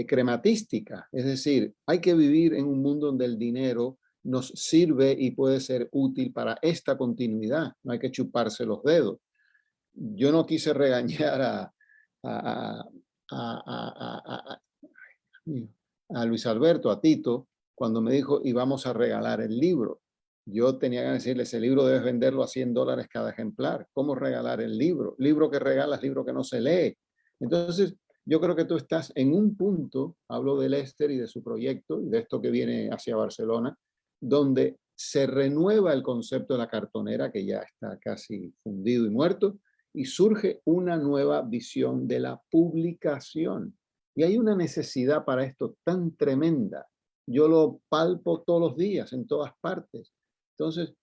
crematística. Es decir, hay que vivir en un mundo donde el dinero nos sirve y puede ser útil para esta continuidad. No hay que chuparse los dedos. Yo no quise regañar a Luis Alberto, a Tito, cuando me dijo, y vamos a regalar el libro. Yo tenía que decirle, ese libro debes venderlo a $100 cada ejemplar. ¿Cómo regalar el libro? Libro que regalas, libro que no se lee. Entonces, yo creo que tú estás en un punto, hablo de Lester y de su proyecto, y de esto que viene hacia Barcelona, donde se renueva el concepto de la cartonera, que ya está casi fundido y muerto, y surge una nueva visión de la publicación. Y hay una necesidad para esto tan tremenda. Yo lo palpo todos los días, en todas partes. Entonces,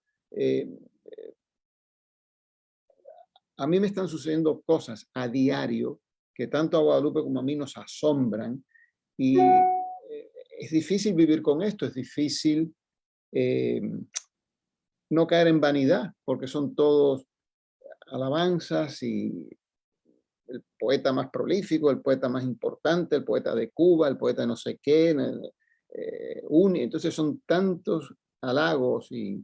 a mí me están sucediendo cosas a diario que tanto a Guadalupe como a mí nos asombran. Y es difícil vivir con esto, es difícil no caer en vanidad, porque son todos alabanzas y el poeta más prolífico, el poeta más importante, el poeta de Cuba, el poeta de no sé qué, entonces son tantos halagos y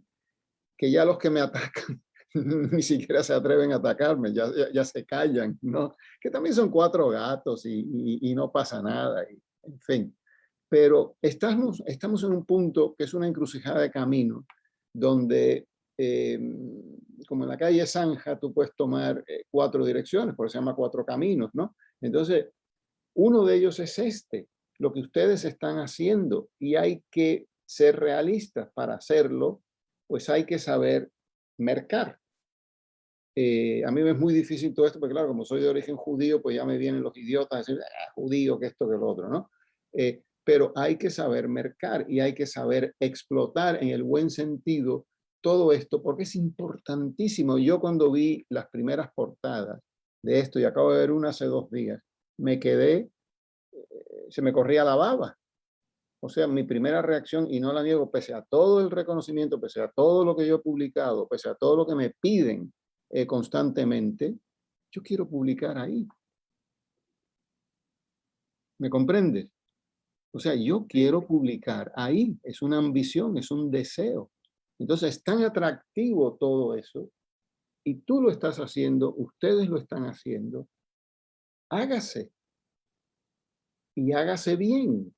que ya los que me atacan ni siquiera se atreven a atacarme, ya se callan, ¿no? Que también son 4 gatos y no pasa nada, en fin. Pero estamos en un punto que es una encrucijada de camino, donde como en la calle Zanja, tú puedes tomar 4 direcciones, por eso se llama 4 caminos, ¿no? Entonces, uno de ellos es lo que ustedes están haciendo, y hay que ser realistas. Para hacerlo, pues hay que saber mercar. A mí me es muy difícil todo esto, porque claro, como soy de origen judío, pues ya me vienen los idiotas a decir, judío, que esto, que lo otro, ¿no? Pero hay que saber mercar y hay que saber explotar en el buen sentido todo esto, porque es importantísimo. Yo cuando vi las primeras portadas de esto, y acabo de ver una hace 2 días, me quedé, se me corría la baba. O sea, mi primera reacción, y no la niego, pese a todo el reconocimiento, pese a todo lo que yo he publicado, pese a todo lo que me piden constantemente, yo quiero publicar ahí. ¿Me comprendes? O sea, yo quiero publicar ahí. Es una ambición, es un deseo. Entonces es tan atractivo todo eso, y tú lo estás haciendo, ustedes lo están haciendo. Hágase. Y hágase bien.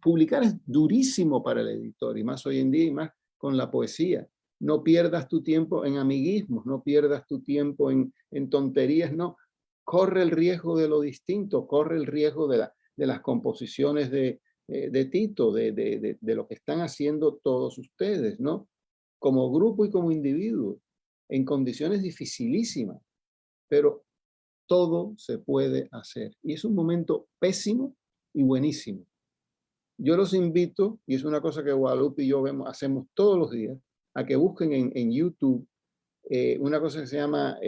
Publicar es durísimo para el editor, y más hoy en día, y más con la poesía. No pierdas tu tiempo en amiguismos, no pierdas tu tiempo en tonterías, no. Corre el riesgo de lo distinto, corre el riesgo de las composiciones de Tito, de lo que están haciendo todos ustedes, ¿no? Como grupo y como individuo, en condiciones dificilísimas, pero todo se puede hacer. Y es un momento pésimo y buenísimo. Yo los invito, y es una cosa que Guadalupe y yo hacemos todos los días, a que busquen en YouTube una cosa que se llama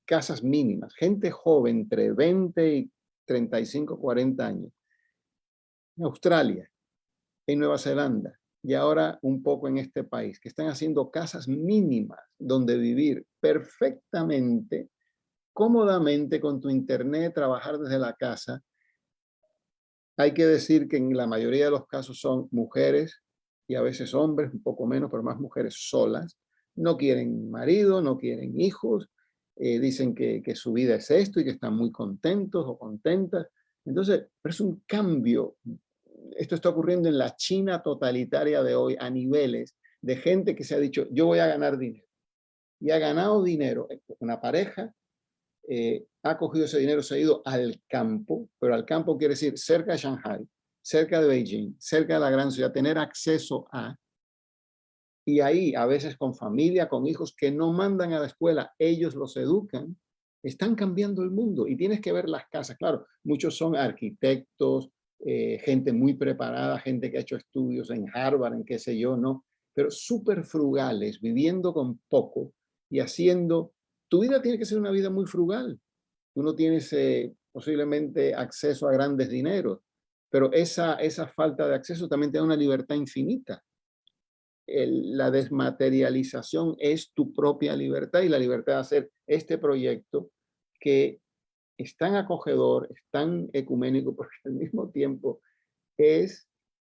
casas mínimas. Gente joven, entre 20 y 35, 40 años. En Australia, en Nueva Zelanda, y ahora un poco en este país, que están haciendo casas mínimas donde vivir perfectamente, cómodamente con tu internet, trabajar desde la casa. Hay que decir que en la mayoría de los casos son mujeres y a veces hombres, un poco menos, pero más mujeres solas. No quieren marido, no quieren hijos, dicen que su vida es esto y que están muy contentos o contentas. Entonces, pero es un cambio. Esto está ocurriendo en la China totalitaria de hoy a niveles de gente que se ha dicho, yo voy a ganar dinero. Y ha ganado dinero. Una pareja ha cogido ese dinero, se ha ido al campo, pero al campo quiere decir cerca de Shanghai, cerca de Beijing, cerca de la gran ciudad, tener acceso a, y ahí a veces con familia, con hijos que no mandan a la escuela, ellos los educan, están cambiando el mundo. Y tienes que ver las casas, claro, muchos son arquitectos, gente muy preparada, gente que ha hecho estudios en Harvard, en qué sé yo, ¿no? Pero súper frugales, viviendo con poco y haciendo. Tu vida tiene que ser una vida muy frugal. Tú no tienes posiblemente acceso a grandes dineros, pero esa falta de acceso también te da una libertad infinita. La desmaterialización es tu propia libertad, y la libertad de hacer este proyecto que es tan acogedor, es tan ecuménico, porque al mismo tiempo es,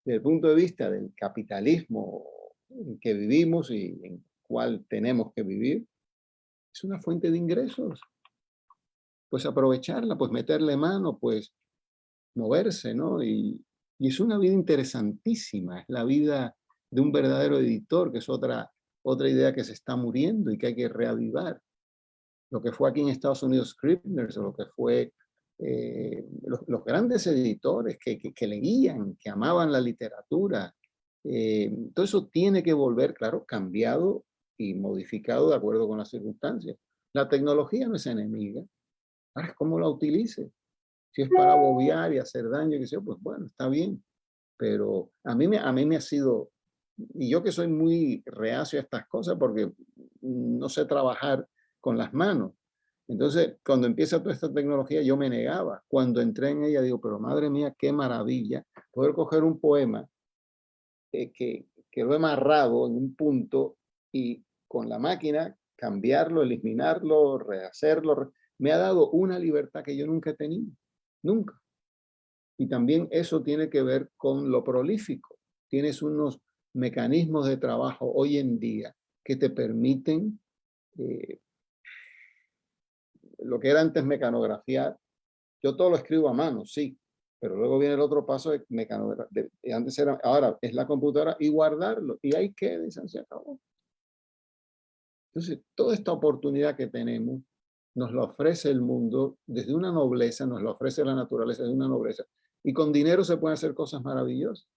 desde el punto de vista del capitalismo en que vivimos y en cual tenemos que vivir, es una fuente de ingresos. Pues aprovecharla, pues meterle mano, pues moverse, ¿no? Y es una vida interesantísima, es la vida de un verdadero editor, que es otra idea que se está muriendo y que hay que reavivar. Lo que fue aquí en Estados Unidos Scribners, o lo que fue los grandes editores que leían, que amaban la literatura. Todo eso tiene que volver, claro, cambiado y modificado de acuerdo con las circunstancias. La tecnología no es enemiga. Ahora es cómo la utilice. Si es para bobear y hacer daño, que sea, pues bueno, está bien. Pero a mí me ha sido, y yo que soy muy reacio a estas cosas porque no sé trabajar con las manos. Entonces, cuando empieza toda esta tecnología, yo me negaba. Cuando entré en ella, digo, pero madre mía, qué maravilla poder coger un poema que lo he amarrado en un punto y con la máquina cambiarlo, eliminarlo, rehacerlo. Me ha dado una libertad que yo nunca he tenido, nunca. Y también eso tiene que ver con lo prolífico. Tienes unos mecanismos de trabajo hoy en día que te permiten lo que era antes mecanografía. Yo todo lo escribo a mano, sí, pero luego viene el otro paso de mecanografía. Antes era, ahora es la computadora y guardarlo. Y ahí queda, se acabó. Entonces, toda esta oportunidad que tenemos nos la ofrece el mundo desde una nobleza, nos la ofrece la naturaleza desde una nobleza. Y con dinero se pueden hacer cosas maravillosas.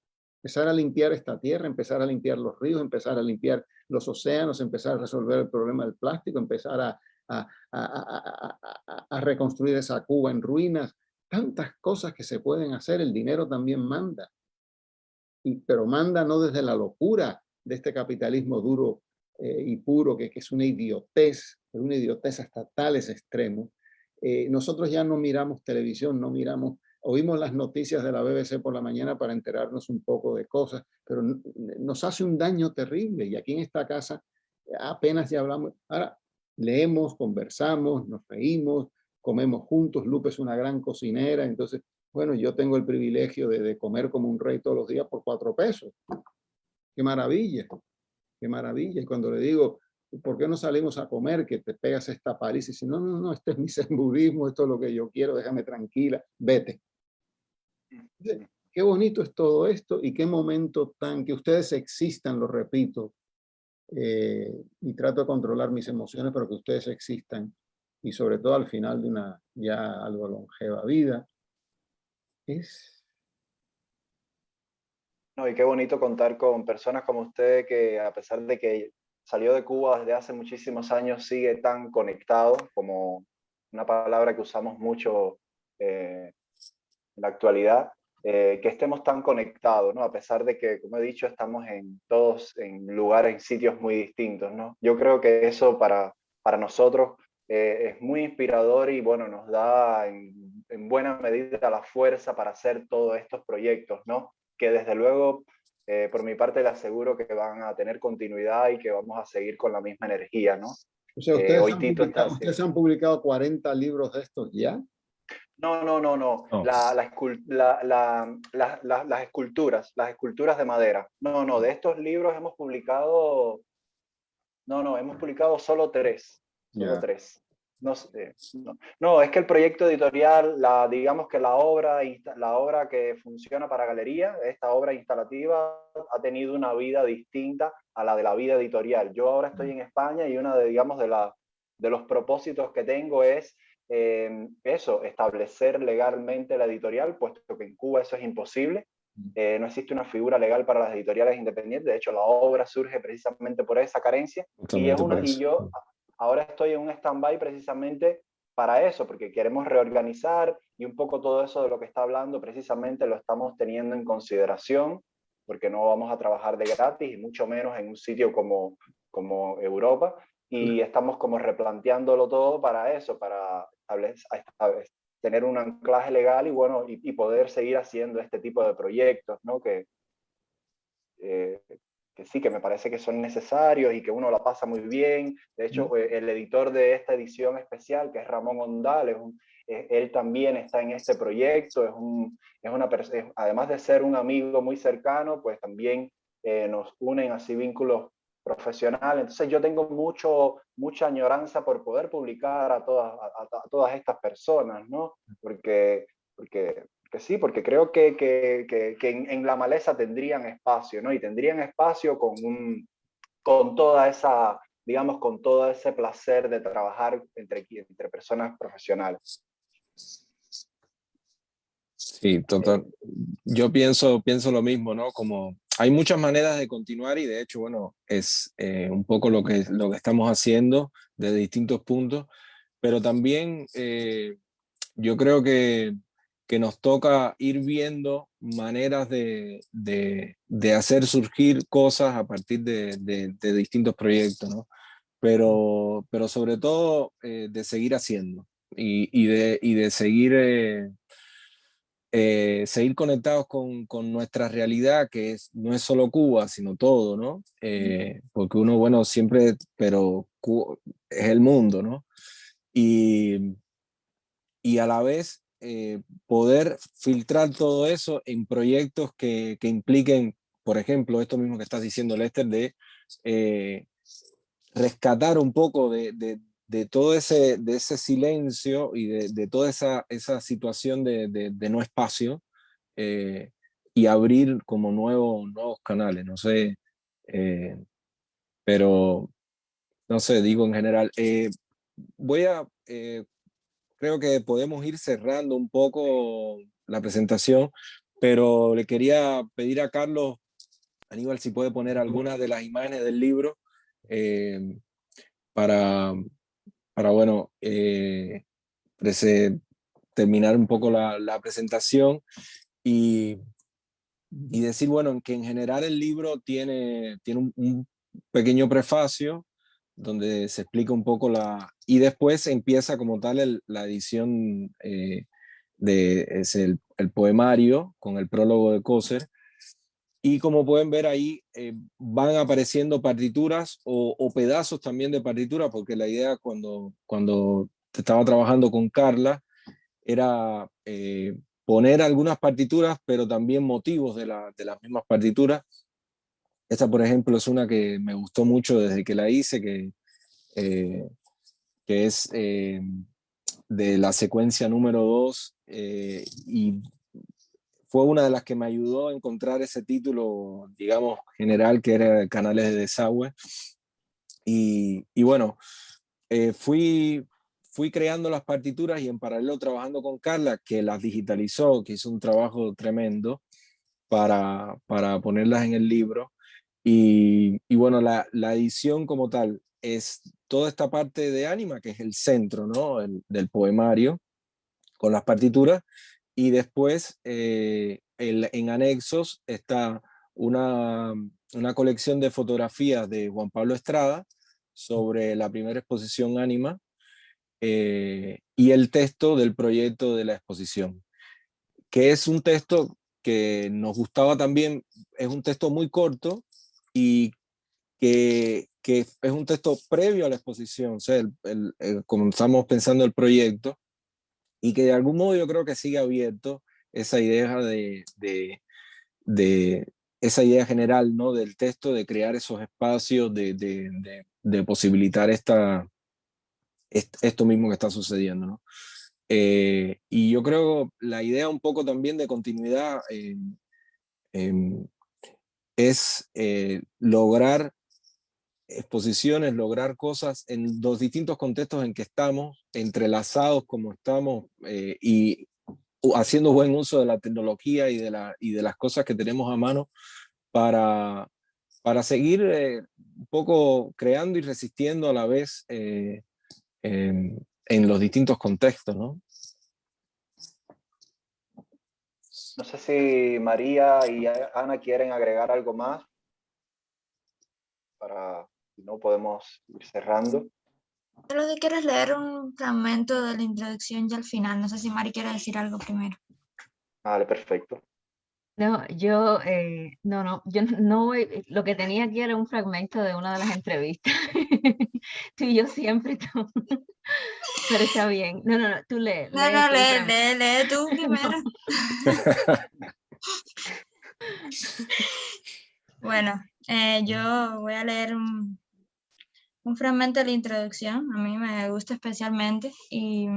Empezar a limpiar esta tierra, empezar a limpiar los ríos, empezar a limpiar los océanos, empezar a resolver el problema del plástico, empezar a reconstruir esa Cuba en ruinas. Tantas cosas que se pueden hacer. El dinero también manda. Pero manda no desde la locura de este capitalismo duro y puro, que es una idiotez hasta tales extremos. Nosotros ya no miramos televisión, oímos las noticias de la BBC por la mañana para enterarnos un poco de cosas, pero nos hace un daño terrible. Y aquí en esta casa apenas ya hablamos. Ahora leemos, conversamos, nos reímos, comemos juntos. Lupe es una gran cocinera, entonces, bueno, yo tengo el privilegio de comer como un rey todos los días por 4 pesos. ¡Qué maravilla! ¡Qué maravilla! Y cuando le digo, ¿por qué no salimos a comer? Que te pegas esta paliza. Y dice, no, no, no, este es mi zen budismo, esto es lo que yo quiero, déjame tranquila, vete. Qué bonito es todo esto y qué momento tan, que ustedes existan, lo repito, y trato de controlar mis emociones, pero que ustedes existan, y sobre todo al final de una ya algo longeva vida, es... No, y qué bonito contar con personas como usted que a pesar de que salió de Cuba desde hace muchísimos años, sigue tan conectado, como una palabra que usamos mucho en la actualidad, que estemos tan conectados, ¿no? A pesar de que, como he dicho, estamos todos en lugares, en sitios muy distintos, ¿no? Yo creo que eso para nosotros es muy inspirador y, bueno, nos da en buena medida la fuerza para hacer todos estos proyectos, ¿no? Que desde luego, por mi parte, le aseguro que van a tener continuidad y que vamos a seguir con la misma energía, ¿no? O sea, Hoy Tito está ustedes han publicado 40 libros de estos ya. No, no, no, no. No. Las esculturas de madera. No, no, de estos libros hemos publicado, no, hemos publicado solo 3. Solo Ya. 3. No, no, es que el proyecto editorial, digamos que la obra que funciona para galería, esta obra instalativa, ha tenido una vida distinta a la de la vida editorial. Yo ahora estoy en España y una de, digamos, de los propósitos que tengo es eso, establecer legalmente la editorial, puesto que en Cuba eso es imposible. No existe una figura legal para las editoriales independientes. De hecho, la obra surge precisamente por esa carencia. Y yo ahora estoy en un stand-by precisamente para eso, porque queremos reorganizar y un poco todo eso de lo que está hablando precisamente lo estamos teniendo en consideración, porque no vamos a trabajar de gratis y mucho menos en un sitio como Europa. Y estamos como replanteándolo todo para eso, para tener un anclaje legal y, bueno, y poder seguir haciendo este tipo de proyectos, ¿no? Que sí, que me parece que son necesarios y que uno la pasa muy bien. De hecho, el editor de esta edición especial, que es Ramón Ondal, él también está en este proyecto, además de ser un amigo muy cercano, pues también nos unen así vínculos profesionales. Entonces yo tengo mucha añoranza por poder publicar a todas estas personas, ¿no? Porque sí, porque creo que en la maleza tendrían espacio, ¿no? Y tendrían espacio con toda esa, digamos, con todo ese placer de trabajar entre personas profesionales. Sí, total. Yo pienso lo mismo, ¿no? Como hay muchas maneras de continuar y de hecho, bueno, es un poco lo que estamos haciendo desde distintos puntos, pero también yo creo que nos toca ir viendo maneras de hacer surgir cosas a partir de distintos proyectos, ¿no? Pero sobre todo de seguir haciendo y de seguir, seguir conectados con nuestra realidad, que no es solo Cuba, sino todo, ¿no? Porque uno, bueno, siempre, pero es el mundo, ¿no? Y a la vez poder filtrar todo eso en proyectos que impliquen, por ejemplo, esto mismo que estás diciendo, Lester, de rescatar un poco de todo ese silencio y de toda esa situación de no espacio, y abrir como nuevos canales, no sé, pero no sé, digo en general, creo que podemos ir cerrando un poco la presentación, pero le quería pedir a Carlos, Aníbal, si puede poner algunas de las imágenes del libro eh, para, bueno, terminar un poco la presentación y decir, bueno, que en general el libro tiene un pequeño prefacio donde se explica un poco y después empieza como tal la edición es el poemario con el prólogo de Coser. Y como pueden ver ahí, van apareciendo partituras o pedazos también de partitura, porque la idea cuando estaba trabajando con Carla era poner algunas partituras, pero también motivos de las mismas partituras. Esta, por ejemplo, es una que me gustó mucho desde que la hice, que es de la secuencia número 2, y fue una de las que me ayudó a encontrar ese título, digamos, general, que era Canales de Desagüe. Y bueno, fui creando las partituras y en paralelo trabajando con Carla, que las digitalizó, que hizo un trabajo tremendo para ponerlas en el libro. Y bueno, la edición como tal es toda esta parte de Ánima, que es el centro, ¿no? Del poemario, con las partituras, y después en anexos está una colección de fotografías de Juan Pablo Estrada sobre la primera exposición Ánima, y el texto del proyecto de la exposición, que es un texto que nos gustaba también. Es un texto muy corto y que es un texto previo a la exposición, o sea, como estamos pensando el proyecto, y que de algún modo yo creo que sigue abierto esa idea de esa idea general, ¿no? Del texto, de crear esos espacios, de posibilitar esto mismo que está sucediendo, ¿no? Y yo creo la idea un poco también de continuidad es lograr exposiciones, lograr cosas en los distintos contextos en que estamos, entrelazados como estamos, y haciendo buen uso de la tecnología y de las cosas que tenemos a mano para, seguir un poco creando y resistiendo a la vez en los distintos contextos, ¿no? No sé si María y Ana quieren agregar algo más para, si no podemos ir cerrando. Solo si quieres leer un fragmento de la introducción y al final. No sé si Mari quiere decir algo primero. Vale, perfecto. No, yo no voy, lo que tenía aquí era un fragmento de una de las entrevistas. Tú y yo siempre, pero está bien. No, tú lee No, tú el fragmento. lee tú primero. Bueno, yo voy a leer un fragmento de la introducción. A mí me gusta especialmente y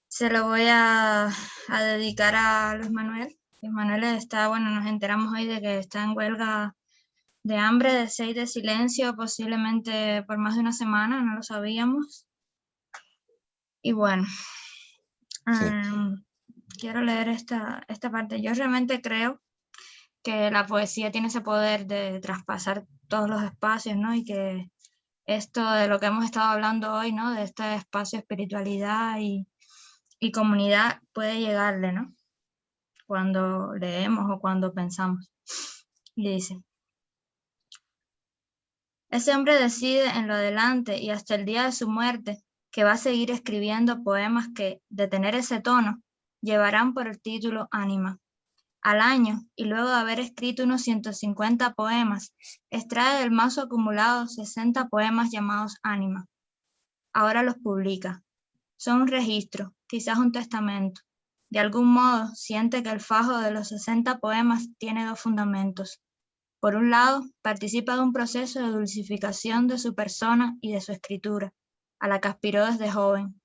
se lo voy a dedicar a Luis Manuel. Luis Manuel está, bueno, nos enteramos hoy de que está en huelga de hambre, de sed, de silencio, posiblemente por más de una semana, no lo sabíamos. Y bueno, Sí. quiero leer esta parte. Yo realmente creo que la poesía tiene ese poder de traspasar todos los espacios, ¿no? Y que esto de lo que hemos estado hablando hoy, ¿no? De este espacio de espiritualidad y comunidad puede llegarle, ¿no? Cuando leemos o cuando pensamos. Y dice: ese hombre decide en lo adelante y hasta el día de su muerte que va a seguir escribiendo poemas que, de tener ese tono, llevarán por el título Ánima. Al año, y luego de haber escrito unos 150 poemas, extrae del mazo acumulado 60 poemas llamados Ánima. Ahora los publica. Son un registro, quizás un testamento. De algún modo, siente que el fajo de los 60 poemas tiene dos fundamentos. Por un lado, participa de un proceso de dulcificación de su persona y de su escritura, a la que aspiró desde joven,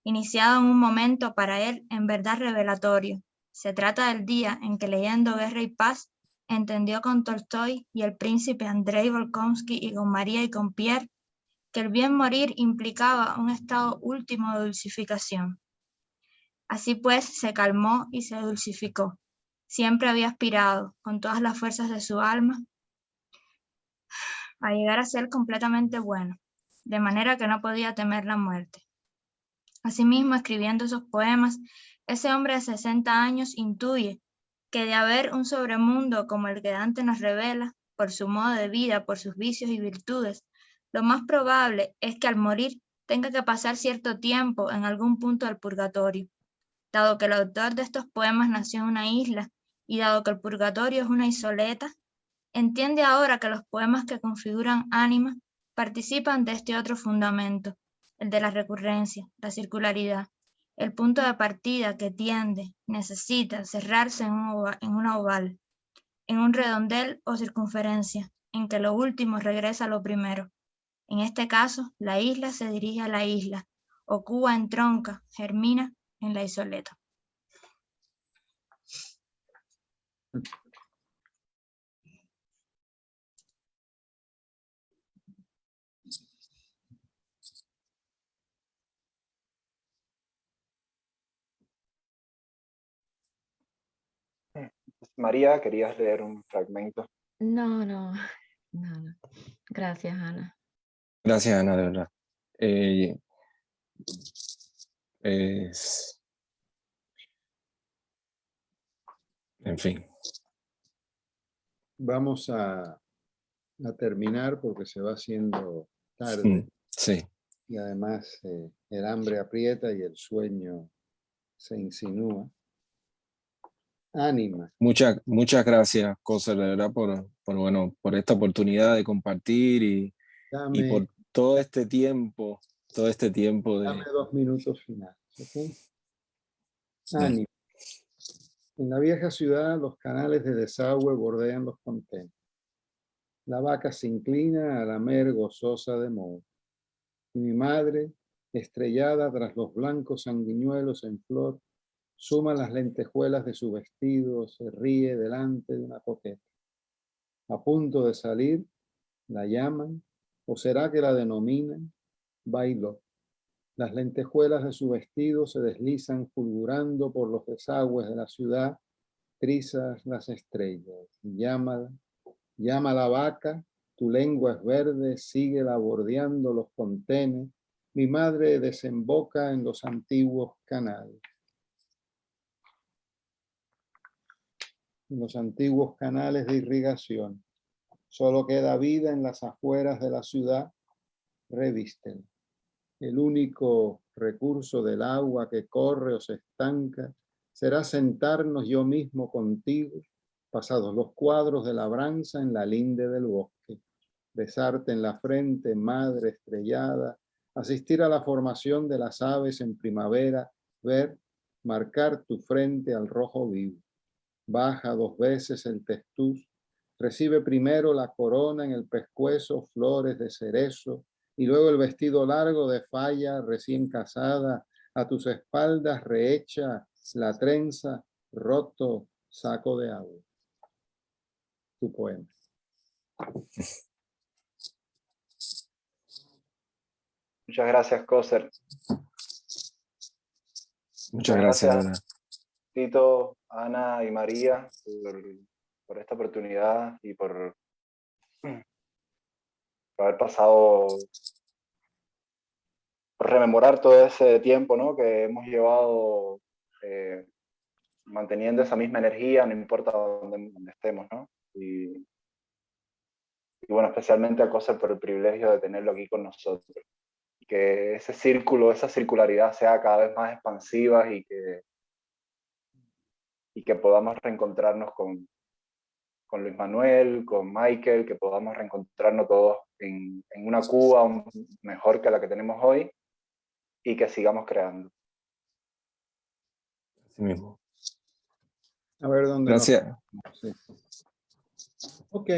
iniciado en un momento para él en verdad revelatorio. Se trata del día en que, leyendo Guerra y Paz, entendió con Tolstoy y el príncipe Andrei Volkonsky y con María y con Pierre que el bien morir implicaba un estado último de dulcificación. Así pues, se calmó y se dulcificó. Siempre había aspirado, con todas las fuerzas de su alma, a llegar a ser completamente bueno, de manera que no podía temer la muerte. Asimismo, escribiendo esos poemas, ese hombre de 60 años intuye que de haber un sobremundo como el que Dante nos revela, por su modo de vida, por sus vicios y virtudes, lo más probable es que al morir tenga que pasar cierto tiempo en algún punto del purgatorio. Dado que el autor de estos poemas nació en una isla y dado que el purgatorio es una isoleta, entiende ahora que los poemas que configuran Ánima participan de este otro fundamento, el de la recurrencia, la circularidad, el punto de partida que tiende, necesita cerrarse en una oval, en un redondel o circunferencia, en que lo último regresa a lo primero. En este caso, la isla se dirige a la isla, o Cuba entronca, germina en la isoleta. María, ¿querías leer un fragmento? No, no, no. Gracias, Ana. Gracias, Ana, de verdad. Es- En fin. Vamos a terminar porque se va haciendo tarde Sí. y además el hambre aprieta y el sueño se insinúa. Ánima. Muchas gracias, Coser, de verdad, por esta oportunidad de compartir y Dame por todo este tiempo de... 2 minutos finales, ¿ok? Ánima. En la vieja ciudad, los canales de desagüe bordean los contenes. La vaca se inclina a lamer gozosa de moho. Y mi madre, estrellada tras los blancos sanguiñuelos en flor, suma las lentejuelas de su vestido, se ríe delante de una coqueta. A punto de salir, la llaman, o será que la denominan, bailó. Las lentejuelas de su vestido se deslizan fulgurando por los desagües de la ciudad, trizas las estrellas. Llama la vaca, tu lengua es verde, síguela bordeando los contenes. Mi madre desemboca en los antiguos canales. En los antiguos canales de irrigación. Solo queda vida en las afueras de la ciudad, revístela. El único recurso del agua que corre o se estanca será sentarnos yo mismo contigo, pasados los cuadros de labranza en la linde del bosque, besarte en la frente, madre estrellada, asistir a la formación de las aves en primavera, ver, marcar tu frente al rojo vivo. Baja 2 veces el testuz, recibe primero la corona en el pescuezo, flores de cerezo, y luego el vestido largo de falla recién casada, a tus espaldas rehecha la trenza, roto saco de agua. Tu poema. Muchas gracias, Coser. Muchas gracias. Tito, Ana y María, por esta oportunidad y por haber pasado, por rememorar todo ese tiempo, ¿no?, que hemos llevado manteniendo esa misma energía, no importa dónde estemos, ¿no? Y bueno, especialmente a Coser por el privilegio de tenerlo aquí con nosotros. Que ese círculo, esa circularidad sea cada vez más expansiva y que podamos reencontrarnos con Luis Manuel, con Michael, que podamos reencontrarnos todos en una Cuba mejor que la que tenemos hoy y que sigamos creando. Así mismo. A ver dónde Gracias. nos... Sí. Ok.